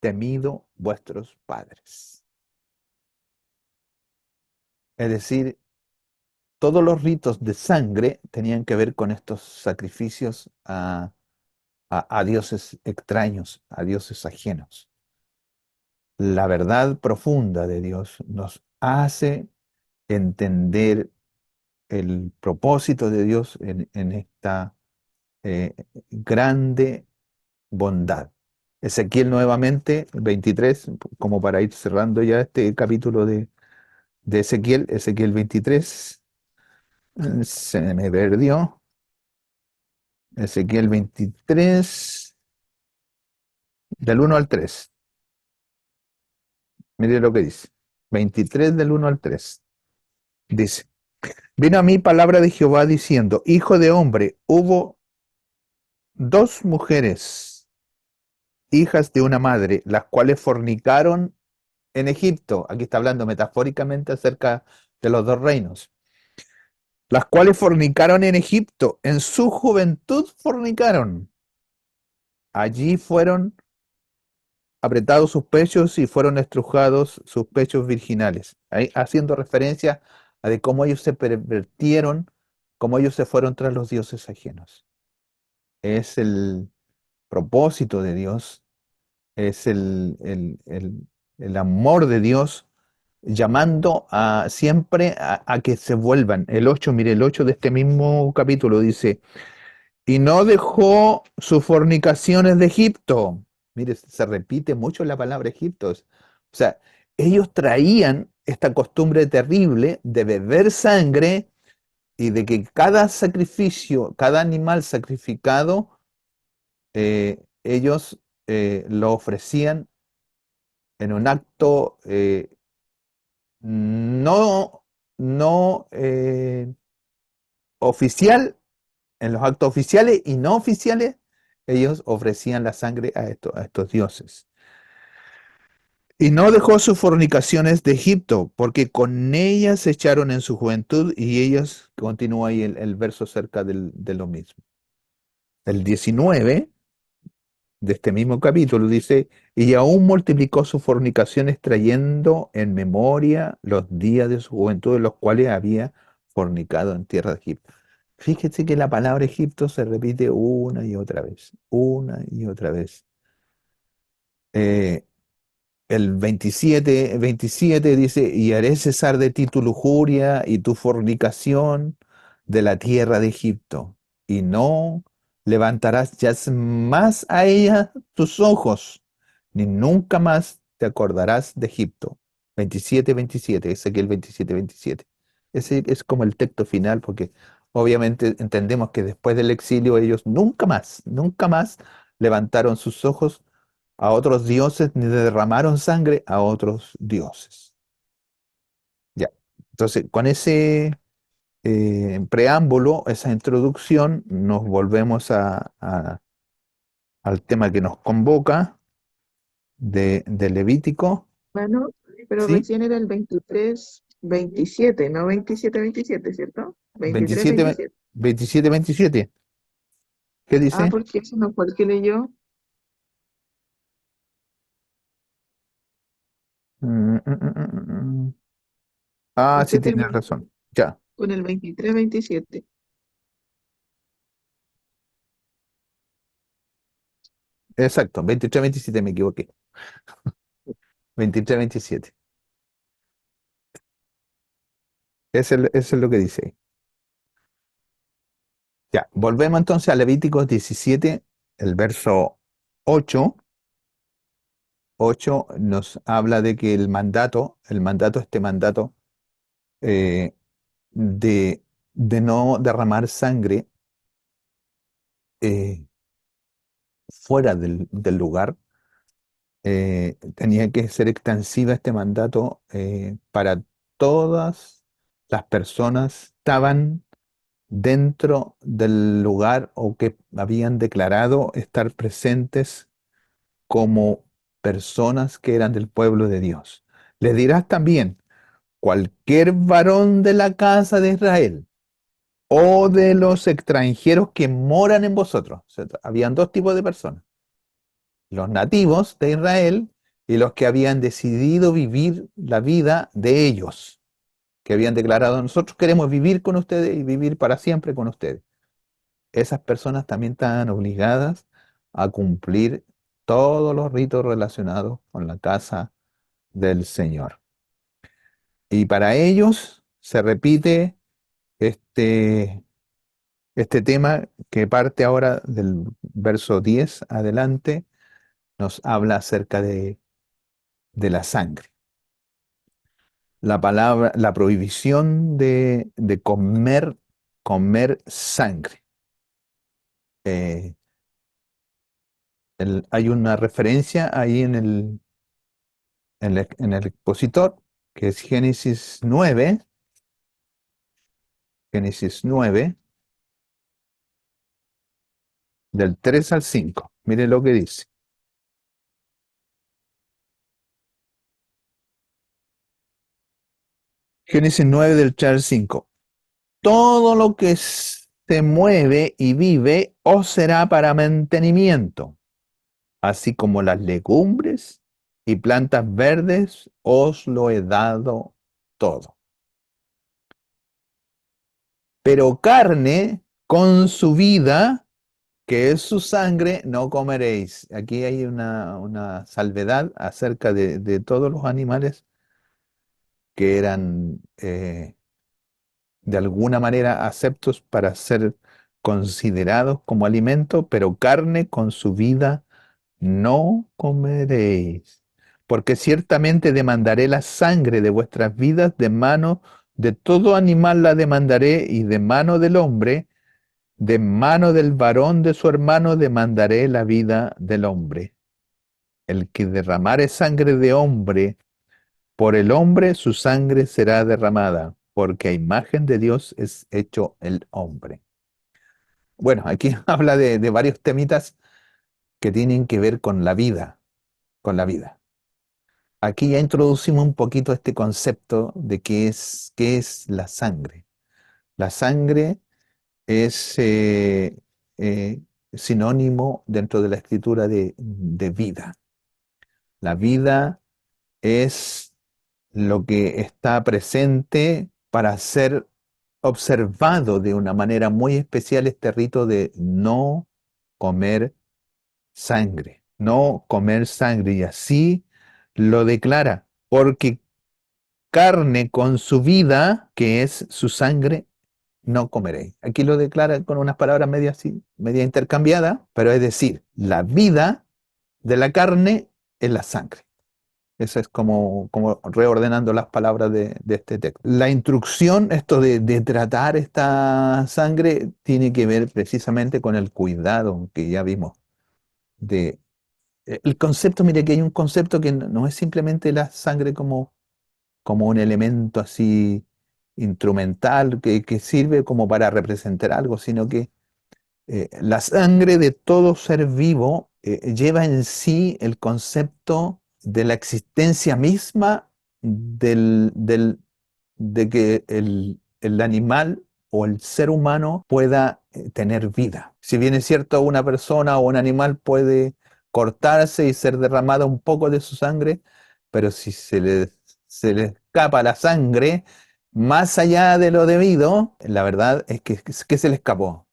temido vuestros padres. Es decir, todos los ritos de sangre tenían que ver con estos sacrificios a dioses extraños, a dioses ajenos. La verdad profunda de Dios nos hace entender el propósito de Dios en esta grande bondad. Ezequiel nuevamente, 23, como para ir cerrando ya este capítulo de Ezequiel, Ezequiel 23, se me perdió, Ezequiel 23, del 1 al 3, mire lo que dice, 23 del 1 al 3, dice, vino a mí palabra de Jehová diciendo, hijo de hombre, hubo dos mujeres, hijas de una madre, las cuales fornicaron en Egipto, aquí está hablando metafóricamente acerca de los dos reinos, las cuales fornicaron en Egipto, en su juventud fornicaron. Allí fueron apretados sus pechos y fueron estrujados sus pechos virginales. Ahí, haciendo referencia a de cómo ellos se pervertieron, cómo ellos se fueron tras los dioses ajenos. Es el propósito de Dios, es el amor de Dios llamando a siempre a que se vuelvan. El 8, mire, el 8 de este mismo capítulo dice, y no dejó sus fornicaciones de Egipto. Mire, se repite mucho la palabra Egipto. O sea, ellos traían esta costumbre terrible de beber sangre y de que cada sacrificio, cada animal sacrificado, ellos lo ofrecían en un acto no, no oficial, en los actos oficiales y no oficiales, ellos ofrecían la sangre a estos dioses. Y no dejó sus fornicaciones de Egipto, porque con ellas se echaron en su juventud y ellas, continúa ahí el verso cerca de lo mismo. El 19 de este mismo capítulo dice, y aún multiplicó sus fornicaciones trayendo en memoria los días de su juventud en los cuales había fornicado en tierra de Egipto. Fíjese que la palabra Egipto se repite una y otra vez. Eh, el 27 dice, y haré cesar de ti tu lujuria y tu fornicación de la tierra de Egipto, y no levantarás ya más a ella tus ojos, ni nunca más te acordarás de Egipto. 27 Ezequiel 27. Ese es como el texto final, porque obviamente entendemos que después del exilio ellos nunca más levantaron sus ojos a otros dioses ni derramaron sangre a otros dioses. Ya. Entonces, con ese preámbulo, esa introducción, nos volvemos al tema que nos convoca de Levítico, Bueno, pero ¿sí? recién era el 23, 27, no 27, 27, ¿cierto? 23, 27, 27. 27. ¿Qué Ah, dice? porque ese no fue el que leyó Mm, mm, mm, mm, mm. Ah, sí, usted tienes terminó razón. Ya. con el 23, 27. Exacto, 23, 27, me equivoqué. 23, 27. Eso es lo que dice ahí. Ya, volvemos entonces a Levíticos 17, el verso 8. 8 nos habla de que este mandato eh, de, de no derramar sangre eh, fuera del lugar, tenía que ser extensiva este mandato para todas las personas que estaban dentro del lugar o que habían declarado estar presentes como personas que eran del pueblo de Dios. Le dirás también, cualquier varón de la casa de Israel o de los extranjeros que moran en vosotros. O sea, habían dos tipos de personas: los nativos de Israel y los que habían decidido vivir la vida de ellos, que habían declarado: nosotros queremos vivir con ustedes y vivir para siempre con ustedes. Esas personas también estaban obligadas a cumplir todos los ritos relacionados con la casa del Señor. Y para ellos se repite este, este tema que parte ahora del verso 10 adelante, nos habla acerca de la sangre. La prohibición de comer sangre. Eh, hay una referencia ahí en el expositor, que es Génesis 9, del 3 al 5. Mire lo que dice. Génesis 9 del 3 al 5. Todo lo que se mueve y vive os será para mantenimiento, así como las legumbres y plantas verdes os lo he dado todo. Pero carne con su vida, que es su sangre, no comeréis. Aquí hay una salvedad acerca de todos los animales que eran de alguna manera aceptos para ser considerados como alimento, pero carne con su vida no comeréis, porque ciertamente demandaré la sangre de vuestras vidas, de mano de todo animal la demandaré, y de mano del hombre, de mano del varón de su hermano demandaré la vida del hombre. El que derramare sangre de hombre, por el hombre su sangre será derramada, porque a imagen de Dios es hecho el hombre. Bueno, aquí habla de varios temitas que tienen que ver con la vida, con la vida. Aquí ya introducimos un poquito este concepto de qué es la sangre. La sangre es eh, sinónimo dentro de la escritura de vida. La vida es lo que está presente para ser observado de una manera muy especial este rito de no comer sangre, no comer sangre. Y así lo declara, porque carne con su vida, que es su sangre, no comeréis. Aquí lo declara con unas palabras media intercambiadas, pero es decir, la vida de la carne es la sangre. Eso es como reordenando las palabras de este texto. La instrucción, esto de tratar esta sangre, tiene que ver precisamente con el cuidado que ya vimos. El concepto, mire que hay un concepto que no es simplemente la sangre como un elemento así instrumental que sirve como para representar algo, sino que la sangre de todo ser vivo lleva en sí el concepto de la existencia misma de que el animal o el ser humano pueda tener vida. Si bien es cierto, una persona o un animal puede cortarse y ser derramada un poco de su sangre, pero si se le escapa la sangre más allá de lo debido, la verdad es que se le escapó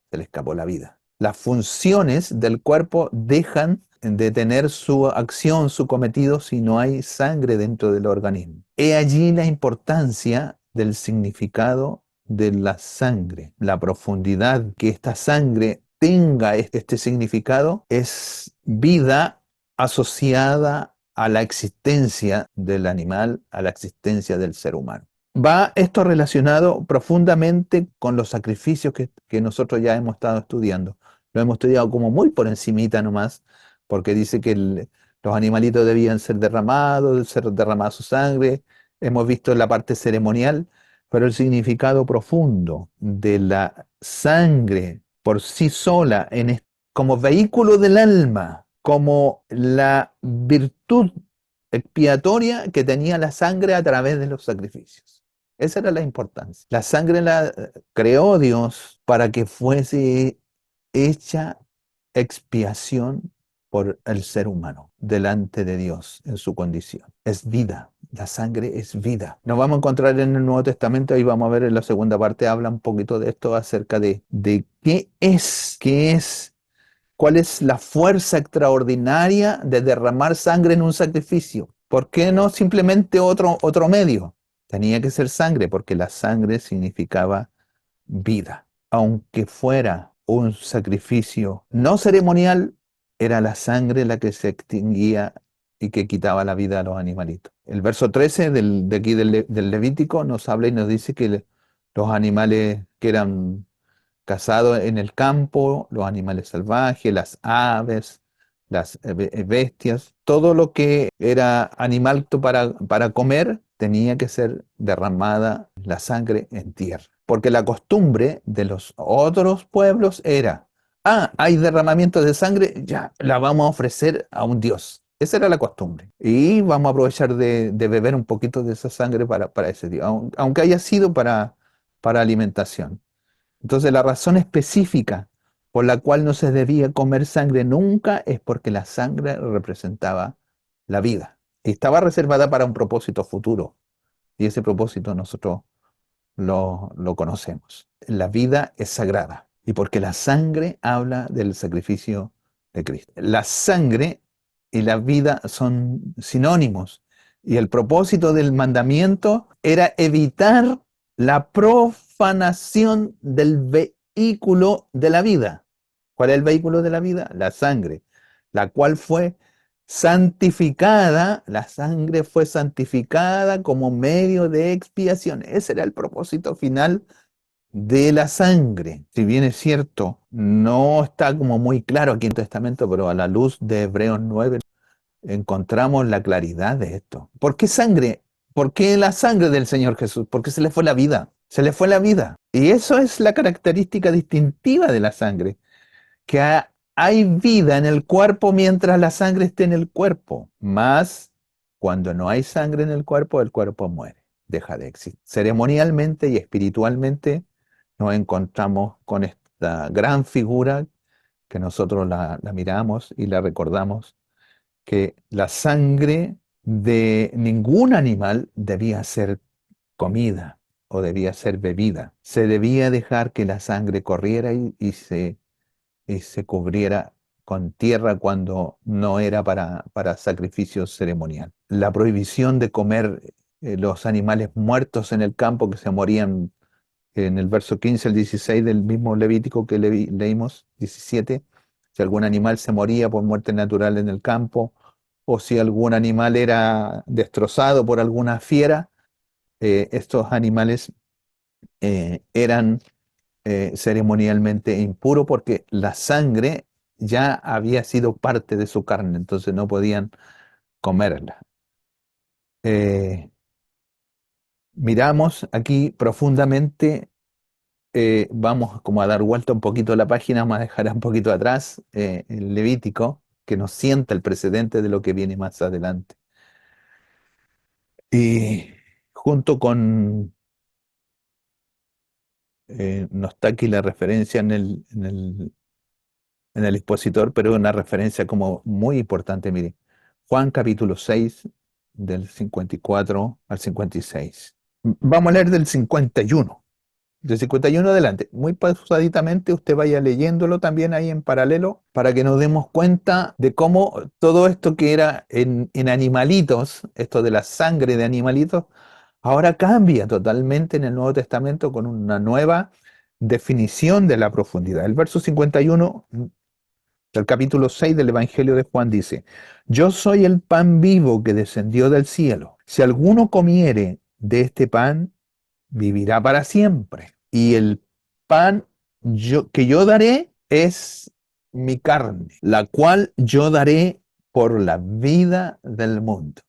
la vida. Las funciones del cuerpo dejan de tener su acción, su cometido, si no hay sangre dentro del organismo. He allí la importancia del significado de la sangre, la profundidad que esta sangre tenga este significado es vida asociada a la existencia del animal, a la existencia del ser humano. Va esto relacionado profundamente con los sacrificios que nosotros ya hemos estado estudiando. Lo hemos estudiado como muy por encimita nomás, porque dice que los animalitos debían ser derramada su sangre. Hemos visto la parte ceremonial, pero el significado profundo de la sangre por sí sola, como vehículo del alma, como la virtud expiatoria que tenía la sangre a través de los sacrificios. Esa era la importancia. La sangre la creó Dios para que fuese hecha expiación por el ser humano delante de Dios en su condición. Es vida, la sangre es vida. Nos vamos a encontrar en el Nuevo Testamento y vamos a ver en la segunda parte, habla un poquito de esto acerca de qué es, cuál es la fuerza extraordinaria de derramar sangre en un sacrificio. ¿Por qué no simplemente otro medio? Tenía que ser sangre, porque la sangre significaba vida. Aunque fuera un sacrificio no ceremonial, era la sangre la que se extinguía y que quitaba la vida a los animalitos. El verso 13 de aquí del Levítico nos habla y nos dice que los animales que eran cazados en el campo, los animales salvajes, las aves, las bestias, todo lo que era animal para comer, tenía que ser derramada la sangre en tierra. Porque la costumbre de los otros pueblos era, hay derramamiento de sangre, ya, la vamos a ofrecer a un dios. Esa era la costumbre. Y vamos a aprovechar de beber un poquito de esa sangre para ese dios, aunque haya sido para alimentación. Entonces la razón específica por la cual no se debía comer sangre nunca es porque la sangre representaba la vida. Y estaba reservada para un propósito futuro. Y ese propósito nosotros lo conocemos. La vida es sagrada. Y porque la sangre habla del sacrificio de Cristo. La sangre y la vida son sinónimos. Y el propósito del mandamiento era evitar la profanación del vehículo de la vida. ¿Cuál es el vehículo de la vida? La sangre, la cual fue santificada, la sangre fue santificada como medio de expiación. Ese era el propósito final de la sangre. Si bien es cierto, no está como muy claro aquí en el Testamento, pero a la luz de Hebreos 9 encontramos la claridad de esto. ¿Por qué sangre? ¿Por qué la sangre del Señor Jesús? Porque se le fue la vida. Se le fue la vida. Y eso es la característica distintiva de la sangre, que hay vida en el cuerpo mientras la sangre esté en el cuerpo. Más cuando no hay sangre en el cuerpo muere, deja de existir. Ceremonialmente y espiritualmente nos encontramos con esta gran figura que nosotros la miramos y la recordamos, que la sangre de ningún animal debía ser comida o debía ser bebida. Se debía dejar que la sangre corriera y se cubriera con tierra cuando no era para sacrificio ceremonial. La prohibición de comer los animales muertos en el campo que se morían en el verso 15 al 16 del mismo Levítico que leímos, 17, si algún animal se moría por muerte natural en el campo, o si algún animal era destrozado por alguna fiera, estos animales eran ceremonialmente impuros porque la sangre ya había sido parte de su carne, entonces no podían comerla. Miramos aquí profundamente. Vamos como a dar vuelta un poquito a la página, vamos a dejar un poquito atrás el Levítico, que nos sienta el precedente de lo que viene más adelante. Y junto con, no está aquí la referencia en el expositor, pero es una referencia como muy importante, mire. Juan capítulo 6, del 54 al 56. Vamos a leer del 51. De 51 adelante. Muy pausaditamente, usted vaya leyéndolo también ahí en paralelo para que nos demos cuenta de cómo todo esto que era en animalitos, esto de la sangre de animalitos, ahora cambia totalmente en el Nuevo Testamento con una nueva definición de la profundidad. El verso 51 del capítulo 6 del Evangelio de Juan dice: Yo soy el pan vivo que descendió del cielo. Si alguno comiere de este pan, vivirá para siempre. Y el pan que yo daré es mi carne, la cual yo daré por la vida del mundo.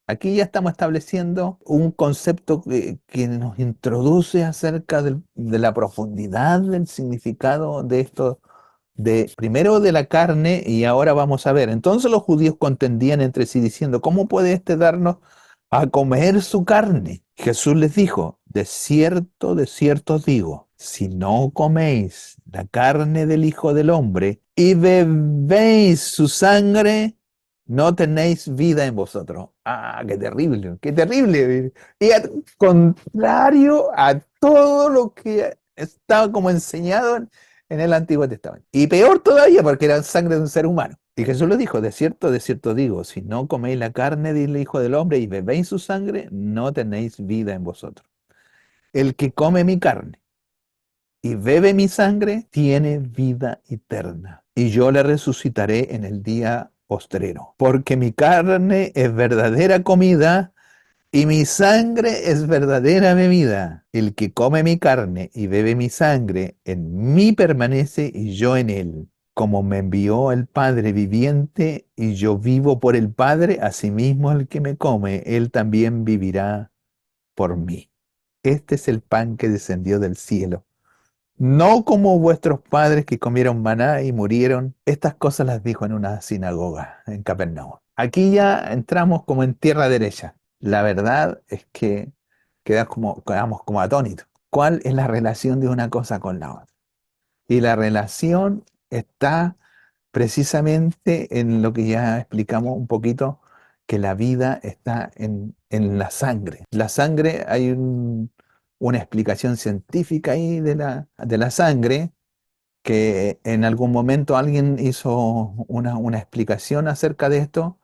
Aquí ya estamos estableciendo un concepto que nos introduce acerca de la profundidad del significado de esto, de primero de la carne, y ahora vamos a ver. Entonces los judíos contendían entre sí diciendo: ¿Cómo puede este darnos a comer su carne? Jesús les dijo: de cierto os digo, si no coméis la carne del Hijo del Hombre y bebéis su sangre, no tenéis vida en vosotros. Ah, qué terrible, qué terrible. Y al contrario a todo lo que estaba como enseñado en el Antiguo Testamento. Y peor todavía, porque era sangre de un ser humano. Y Jesús le dijo: de cierto digo, si no coméis la carne del Hijo del Hombre y bebéis su sangre, no tenéis vida en vosotros. El que come mi carne y bebe mi sangre, tiene vida eterna. Y yo le resucitaré en el día postrero. Porque mi carne es verdadera comida y mi sangre es verdadera bebida. El que come mi carne y bebe mi sangre, en mí permanece y yo en él. Como me envió el Padre viviente y yo vivo por el Padre, asimismo el que me come, él también vivirá por mí. Este es el pan que descendió del cielo. No como vuestros padres que comieron maná y murieron. Estas cosas las dijo en una sinagoga en Capernaum. Aquí ya entramos como en tierra derecha. La verdad es que quedamos como atónitos. ¿Cuál es la relación de una cosa con la otra? Y la relación está precisamente en lo que ya explicamos un poquito, que la vida está en la sangre. La sangre, hay una explicación científica ahí de la sangre, que en algún momento alguien hizo una explicación acerca de esto,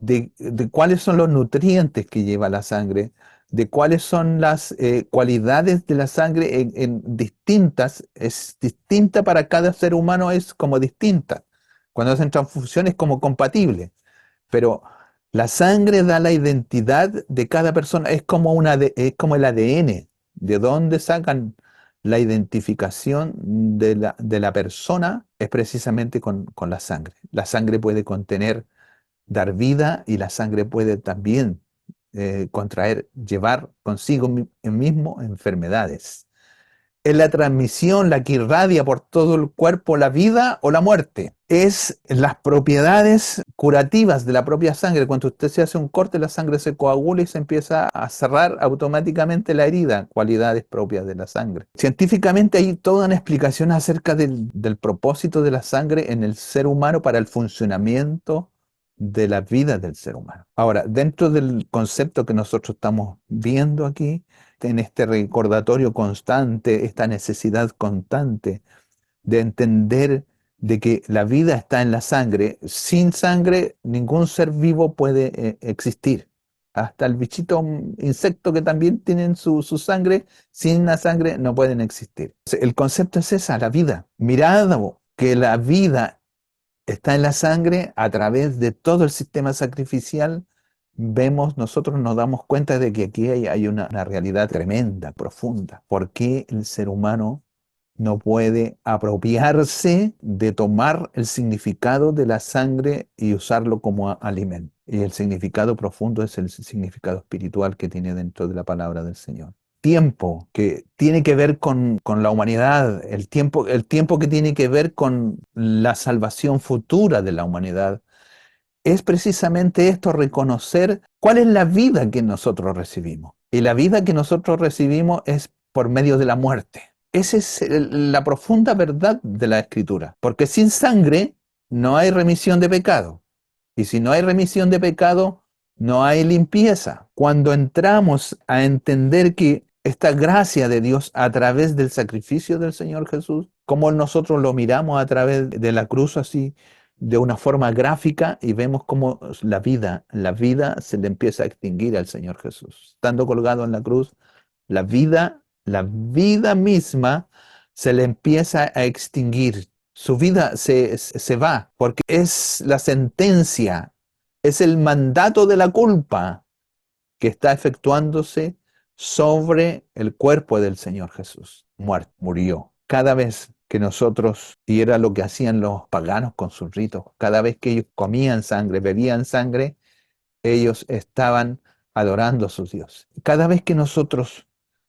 de cuáles son los nutrientes que lleva la sangre, de cuáles son las cualidades de la sangre en distintas, es distinta para cada ser humano, es como distinta. Cuando hacen transfusión es como compatible, pero la sangre da la identidad de cada persona, es como, es como el ADN, de dónde sacan la identificación de la persona, es precisamente con la sangre. La sangre puede contener, dar vida, y la sangre puede también llevar consigo mismo enfermedades. Es la transmisión la que irradia por todo el cuerpo la vida o la muerte. Es las propiedades curativas de la propia sangre. Cuando usted se hace un corte, la sangre se coagula y se empieza a cerrar automáticamente la herida, cualidades propias de la sangre. Científicamente hay toda una explicación acerca del propósito de la sangre en el ser humano para el funcionamiento de la vida del ser humano. Ahora, dentro del concepto que nosotros estamos viendo aquí, en este recordatorio constante, esta necesidad constante de entender de que la vida está en la sangre. Sin sangre, ningún ser vivo puede existir. Hasta el bichito, insecto que también tienen su sangre, sin la sangre no pueden existir. El concepto es esa, la vida. Mirad que la vida está en la sangre a través de todo el sistema sacrificial. Nosotros nos damos cuenta de que aquí hay una realidad tremenda, profunda. ¿Por qué el ser humano no puede apropiarse de tomar el significado de la sangre y usarlo como alimento? Y el significado profundo es el significado espiritual que tiene dentro de la palabra del Señor. Tiempo que tiene que ver con la humanidad, el tiempo que tiene que ver con la salvación futura de la humanidad, es precisamente esto: reconocer cuál es la vida que nosotros recibimos. Y la vida que nosotros recibimos es por medio de la muerte. Esa es la profunda verdad de la Escritura. Porque sin sangre no hay remisión de pecado. Y si no hay remisión de pecado, no hay limpieza. Cuando entramos a entender que esta gracia de Dios a través del sacrificio del Señor Jesús, como nosotros lo miramos a través de la cruz así, de una forma gráfica y vemos cómo la vida se le empieza a extinguir al Señor Jesús. Estando colgado en la cruz, la vida misma se le empieza a extinguir. Su vida se va porque es la sentencia, es el mandato de la culpa que está efectuándose sobre el cuerpo del Señor Jesús. Muerto, murió. Cada vez que nosotros, y era lo que hacían los paganos con sus ritos, cada vez que ellos comían sangre, bebían sangre, ellos estaban adorando a sus dioses. Cada vez que nosotros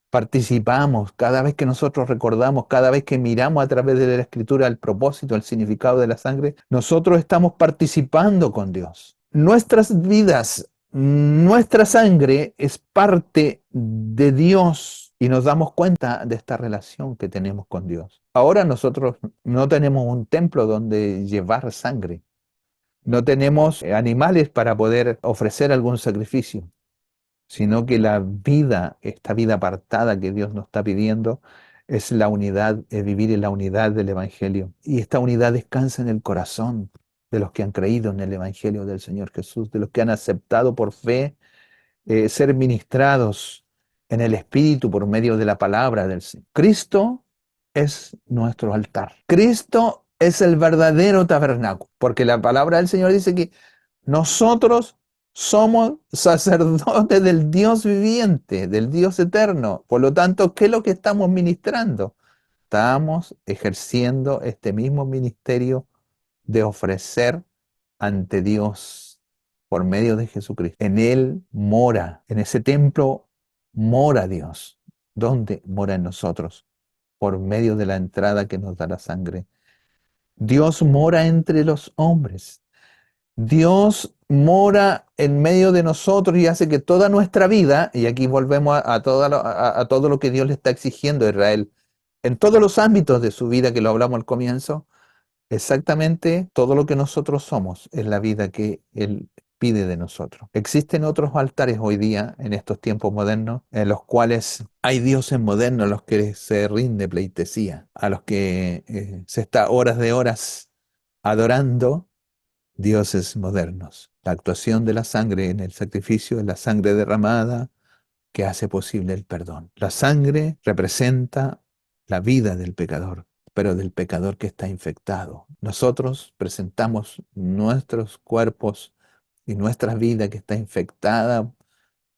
participamos, cada vez que nosotros recordamos, cada vez que miramos a través de la Escritura el propósito, el significado de la sangre, nosotros estamos participando con Dios. Nuestras vidas, nuestra sangre es parte de Dios y nos damos cuenta de esta relación que tenemos con Dios. Ahora nosotros no tenemos un templo donde llevar sangre. No tenemos animales para poder ofrecer algún sacrificio, sino que la vida, esta vida apartada que Dios nos está pidiendo, es la unidad, es vivir en la unidad del Evangelio. Y esta unidad descansa en el corazón de los que han creído en el Evangelio del Señor Jesús, de los que han aceptado por fe ser ministrados en el Espíritu por medio de la palabra del Señor. Cristo es nuestro altar. Cristo es el verdadero tabernáculo, porque la palabra del Señor dice que nosotros somos sacerdotes del Dios viviente, del Dios eterno. Por lo tanto, ¿qué es lo que estamos ministrando? Estamos ejerciendo este mismo ministerio de ofrecer ante Dios por medio de Jesucristo. En Él mora, en ese templo mora Dios. ¿Dónde mora en nosotros? Por medio de la entrada que nos da la sangre. Dios mora entre los hombres. Dios mora en medio de nosotros y hace que toda nuestra vida, y aquí volvemos a todo lo que Dios le está exigiendo a Israel, en todos los ámbitos de su vida, que lo hablamos al comienzo, exactamente todo lo que nosotros somos es la vida que Él pide de nosotros. Existen otros altares hoy día, en estos tiempos modernos, en los cuales hay dioses modernos a los que se rinde pleitesía, a los que se está horas de horas adorando dioses modernos. La actuación de la sangre en el sacrificio es la sangre derramada que hace posible el perdón. La sangre representa la vida del pecador, pero del pecador que está infectado. Nosotros presentamos nuestros cuerpos y nuestra vida que está infectada.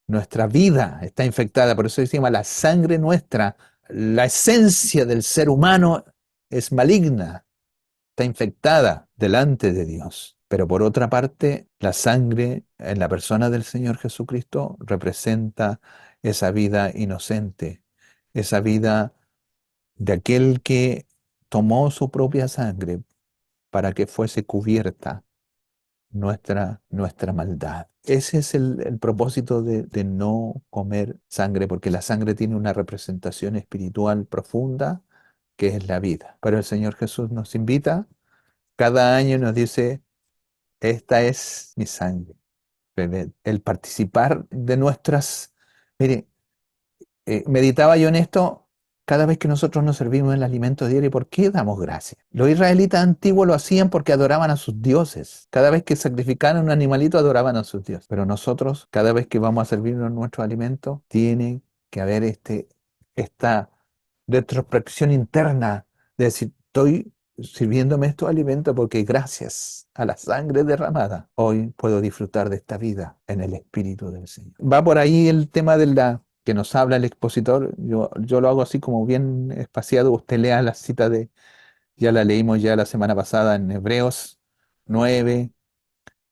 Nuestra vida está infectada, por eso se llama la sangre nuestra. La esencia del ser humano es maligna, está infectada delante de Dios. Pero por otra parte, la sangre en la persona del Señor Jesucristo representa esa vida inocente, esa vida de aquel que tomó su propia sangre para que fuese cubierta nuestra maldad. Ese es el propósito de no comer sangre, porque la sangre tiene una representación espiritual profunda que es la vida. Pero el Señor Jesús nos invita cada año y nos dice, esta es mi sangre. El participar de nuestras... Mire, meditaba yo en esto cada vez que nosotros nos servimos el alimento diario. ¿Por qué damos gracias? Los israelitas antiguos lo hacían porque adoraban a sus dioses. Cada vez que sacrificaban un animalito, adoraban a sus dioses. Pero nosotros, cada vez que vamos a servirnos nuestro alimento, tiene que haber esta retrospección interna de decir, estoy sirviéndome estos alimentos porque gracias a la sangre derramada, hoy puedo disfrutar de esta vida en el Espíritu del Señor. Va por ahí el tema de la que nos habla el expositor. Yo lo hago así como bien espaciado. Usted lea la cita ya la leímos ya la semana pasada en Hebreos 9,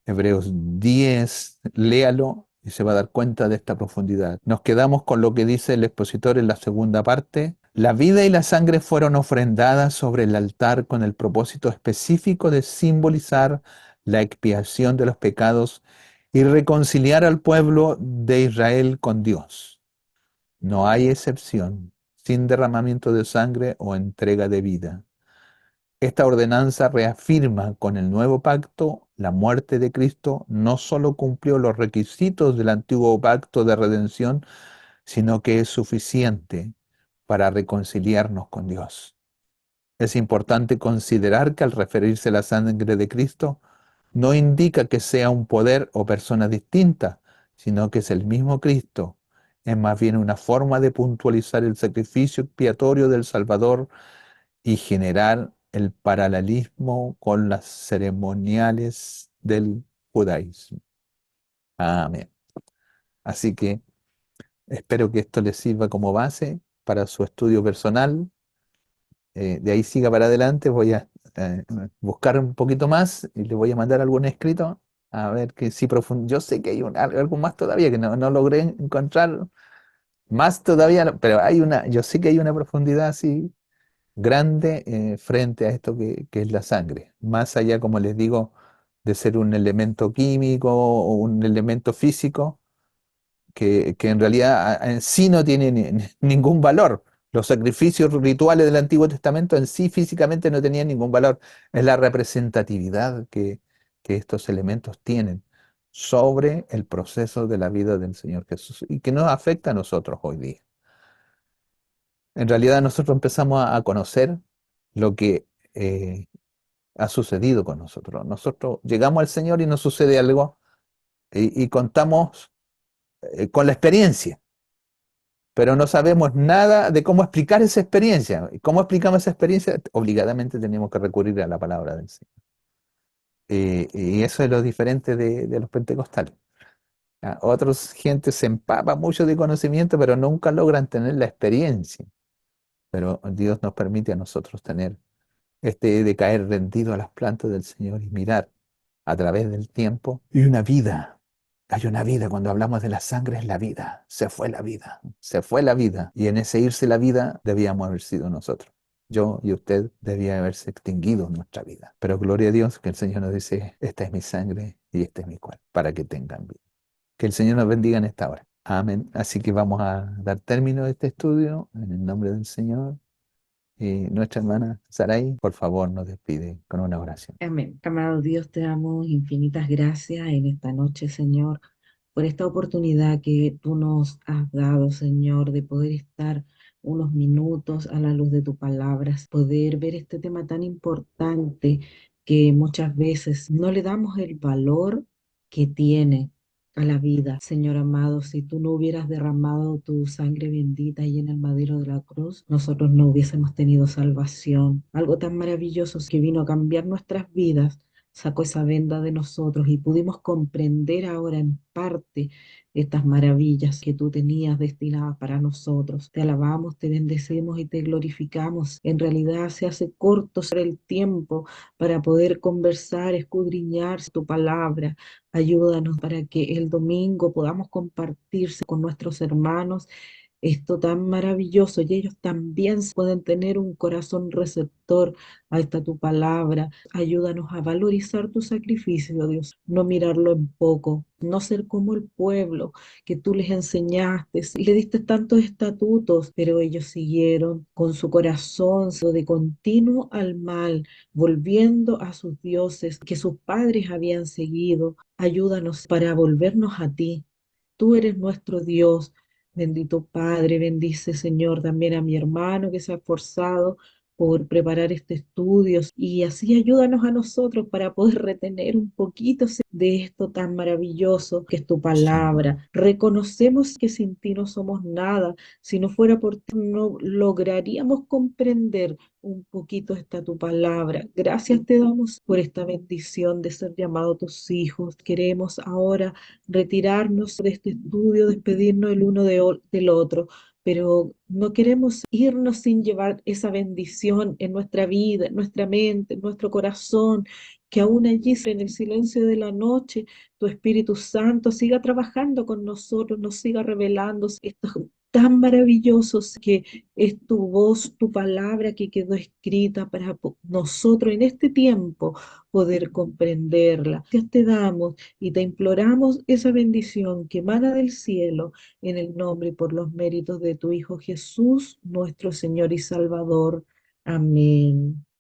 Hebreos 10, léalo y se va a dar cuenta de esta profundidad. Nos quedamos con lo que dice el expositor en la segunda parte. La vida y la sangre fueron ofrendadas sobre el altar con el propósito específico de simbolizar la expiación de los pecados y reconciliar al pueblo de Israel con Dios. No hay excepción sin derramamiento de sangre o entrega de vida. Esta ordenanza reafirma con el nuevo pacto la muerte de Cristo no solo cumplió los requisitos del antiguo pacto de redención, sino que es suficiente para reconciliarnos con Dios. Es importante considerar que al referirse a la sangre de Cristo, no indica que sea un poder o persona distinta, sino que es el mismo Cristo. Es más bien una forma de puntualizar el sacrificio expiatorio del Salvador y generar el paralelismo con las ceremoniales del judaísmo. Amén. Así que espero que esto les sirva como base para su estudio personal. De ahí siga para adelante, voy a buscar un poquito más y le voy a mandar algún escrito a ver que si yo sé que hay algo más todavía que no logré encontrar más todavía, pero yo sé que hay una profundidad así grande frente a esto que es la sangre, más allá, como les digo, de ser un elemento químico o un elemento físico que en realidad en sí no tiene ningún valor. Los sacrificios rituales del Antiguo Testamento en sí físicamente no tenían ningún valor. Es la representatividad que estos elementos tienen sobre el proceso de la vida del Señor Jesús y que nos afecta a nosotros hoy día. En realidad nosotros empezamos a conocer lo que ha sucedido con nosotros. Nosotros llegamos al Señor y nos sucede algo y contamos con la experiencia, pero no sabemos nada de cómo explicar esa experiencia. ¿Y cómo explicamos esa experiencia? Obligadamente tenemos que recurrir a la palabra del Señor. Y eso es lo diferente de los pentecostales. Otros gente se empapa mucho de conocimiento, pero nunca logran tener la experiencia. Pero Dios nos permite a nosotros tener de caer rendido a las plantas del Señor y mirar a través del tiempo y una vida. Hay una vida, cuando hablamos de la sangre es la vida, se fue la vida, se fue la vida. Y en ese irse la vida debíamos haber sido nosotros. Yo y usted debía haberse extinguido en nuestra vida. Pero gloria a Dios que el Señor nos dice, esta es mi sangre y este es mi cuerpo, para que tengan vida. Que el Señor nos bendiga en esta hora. Amén. Así que vamos a dar término a este estudio en el nombre del Señor. Y nuestra hermana Sarai, por favor, nos despide con una oración. Amén. Amado Dios, te damos infinitas gracias en esta noche, Señor, por esta oportunidad que tú nos has dado, Señor, de poder estar unos minutos a la luz de tu palabra, poder ver este tema tan importante que muchas veces no le damos el valor que tiene a la vida. Señor amado, si tú no hubieras derramado tu sangre bendita ahí en el madero de la cruz, nosotros no hubiésemos tenido salvación. Algo tan maravilloso que vino a cambiar nuestras vidas, sacó esa venda de nosotros y pudimos comprender ahora en parte estas maravillas que tú tenías destinadas para nosotros. Te alabamos, te bendecimos y te glorificamos. En realidad se hace corto el tiempo para poder conversar, escudriñar tu palabra. Ayúdanos para que el domingo podamos compartirse con nuestros hermanos esto tan maravilloso y ellos también pueden tener un corazón receptor a esta tu palabra. Ayúdanos a valorizar tu sacrificio, Dios, no mirarlo en poco, no ser como el pueblo que tú les enseñaste y le diste tantos estatutos, pero ellos siguieron con su corazón de continuo al mal, volviendo a sus dioses que sus padres habían seguido. Ayúdanos para volvernos a ti. Tú eres nuestro Dios. Bendito Padre, bendice Señor también a mi hermano que se ha esforzado por preparar este estudio y así ayúdanos a nosotros para poder retener un poquito de esto tan maravilloso que es tu Sí. palabra. Reconocemos que sin ti no somos nada, si no fuera por ti no lograríamos comprender un poquito esta tu palabra. Gracias te damos por esta bendición de ser llamados tus hijos. Queremos ahora retirarnos de este estudio, despedirnos el uno del otro, pero no queremos irnos sin llevar esa bendición en nuestra vida, en nuestra mente, en nuestro corazón, que aún allí en el silencio de la noche tu Espíritu Santo siga trabajando con nosotros, nos siga revelando estos tan maravillosos que es tu voz, tu palabra que quedó escrita para nosotros en este tiempo poder comprenderla. Gracias te damos y te imploramos esa bendición que emana del cielo en el nombre y por los méritos de tu Hijo Jesús, nuestro Señor y Salvador. Amén.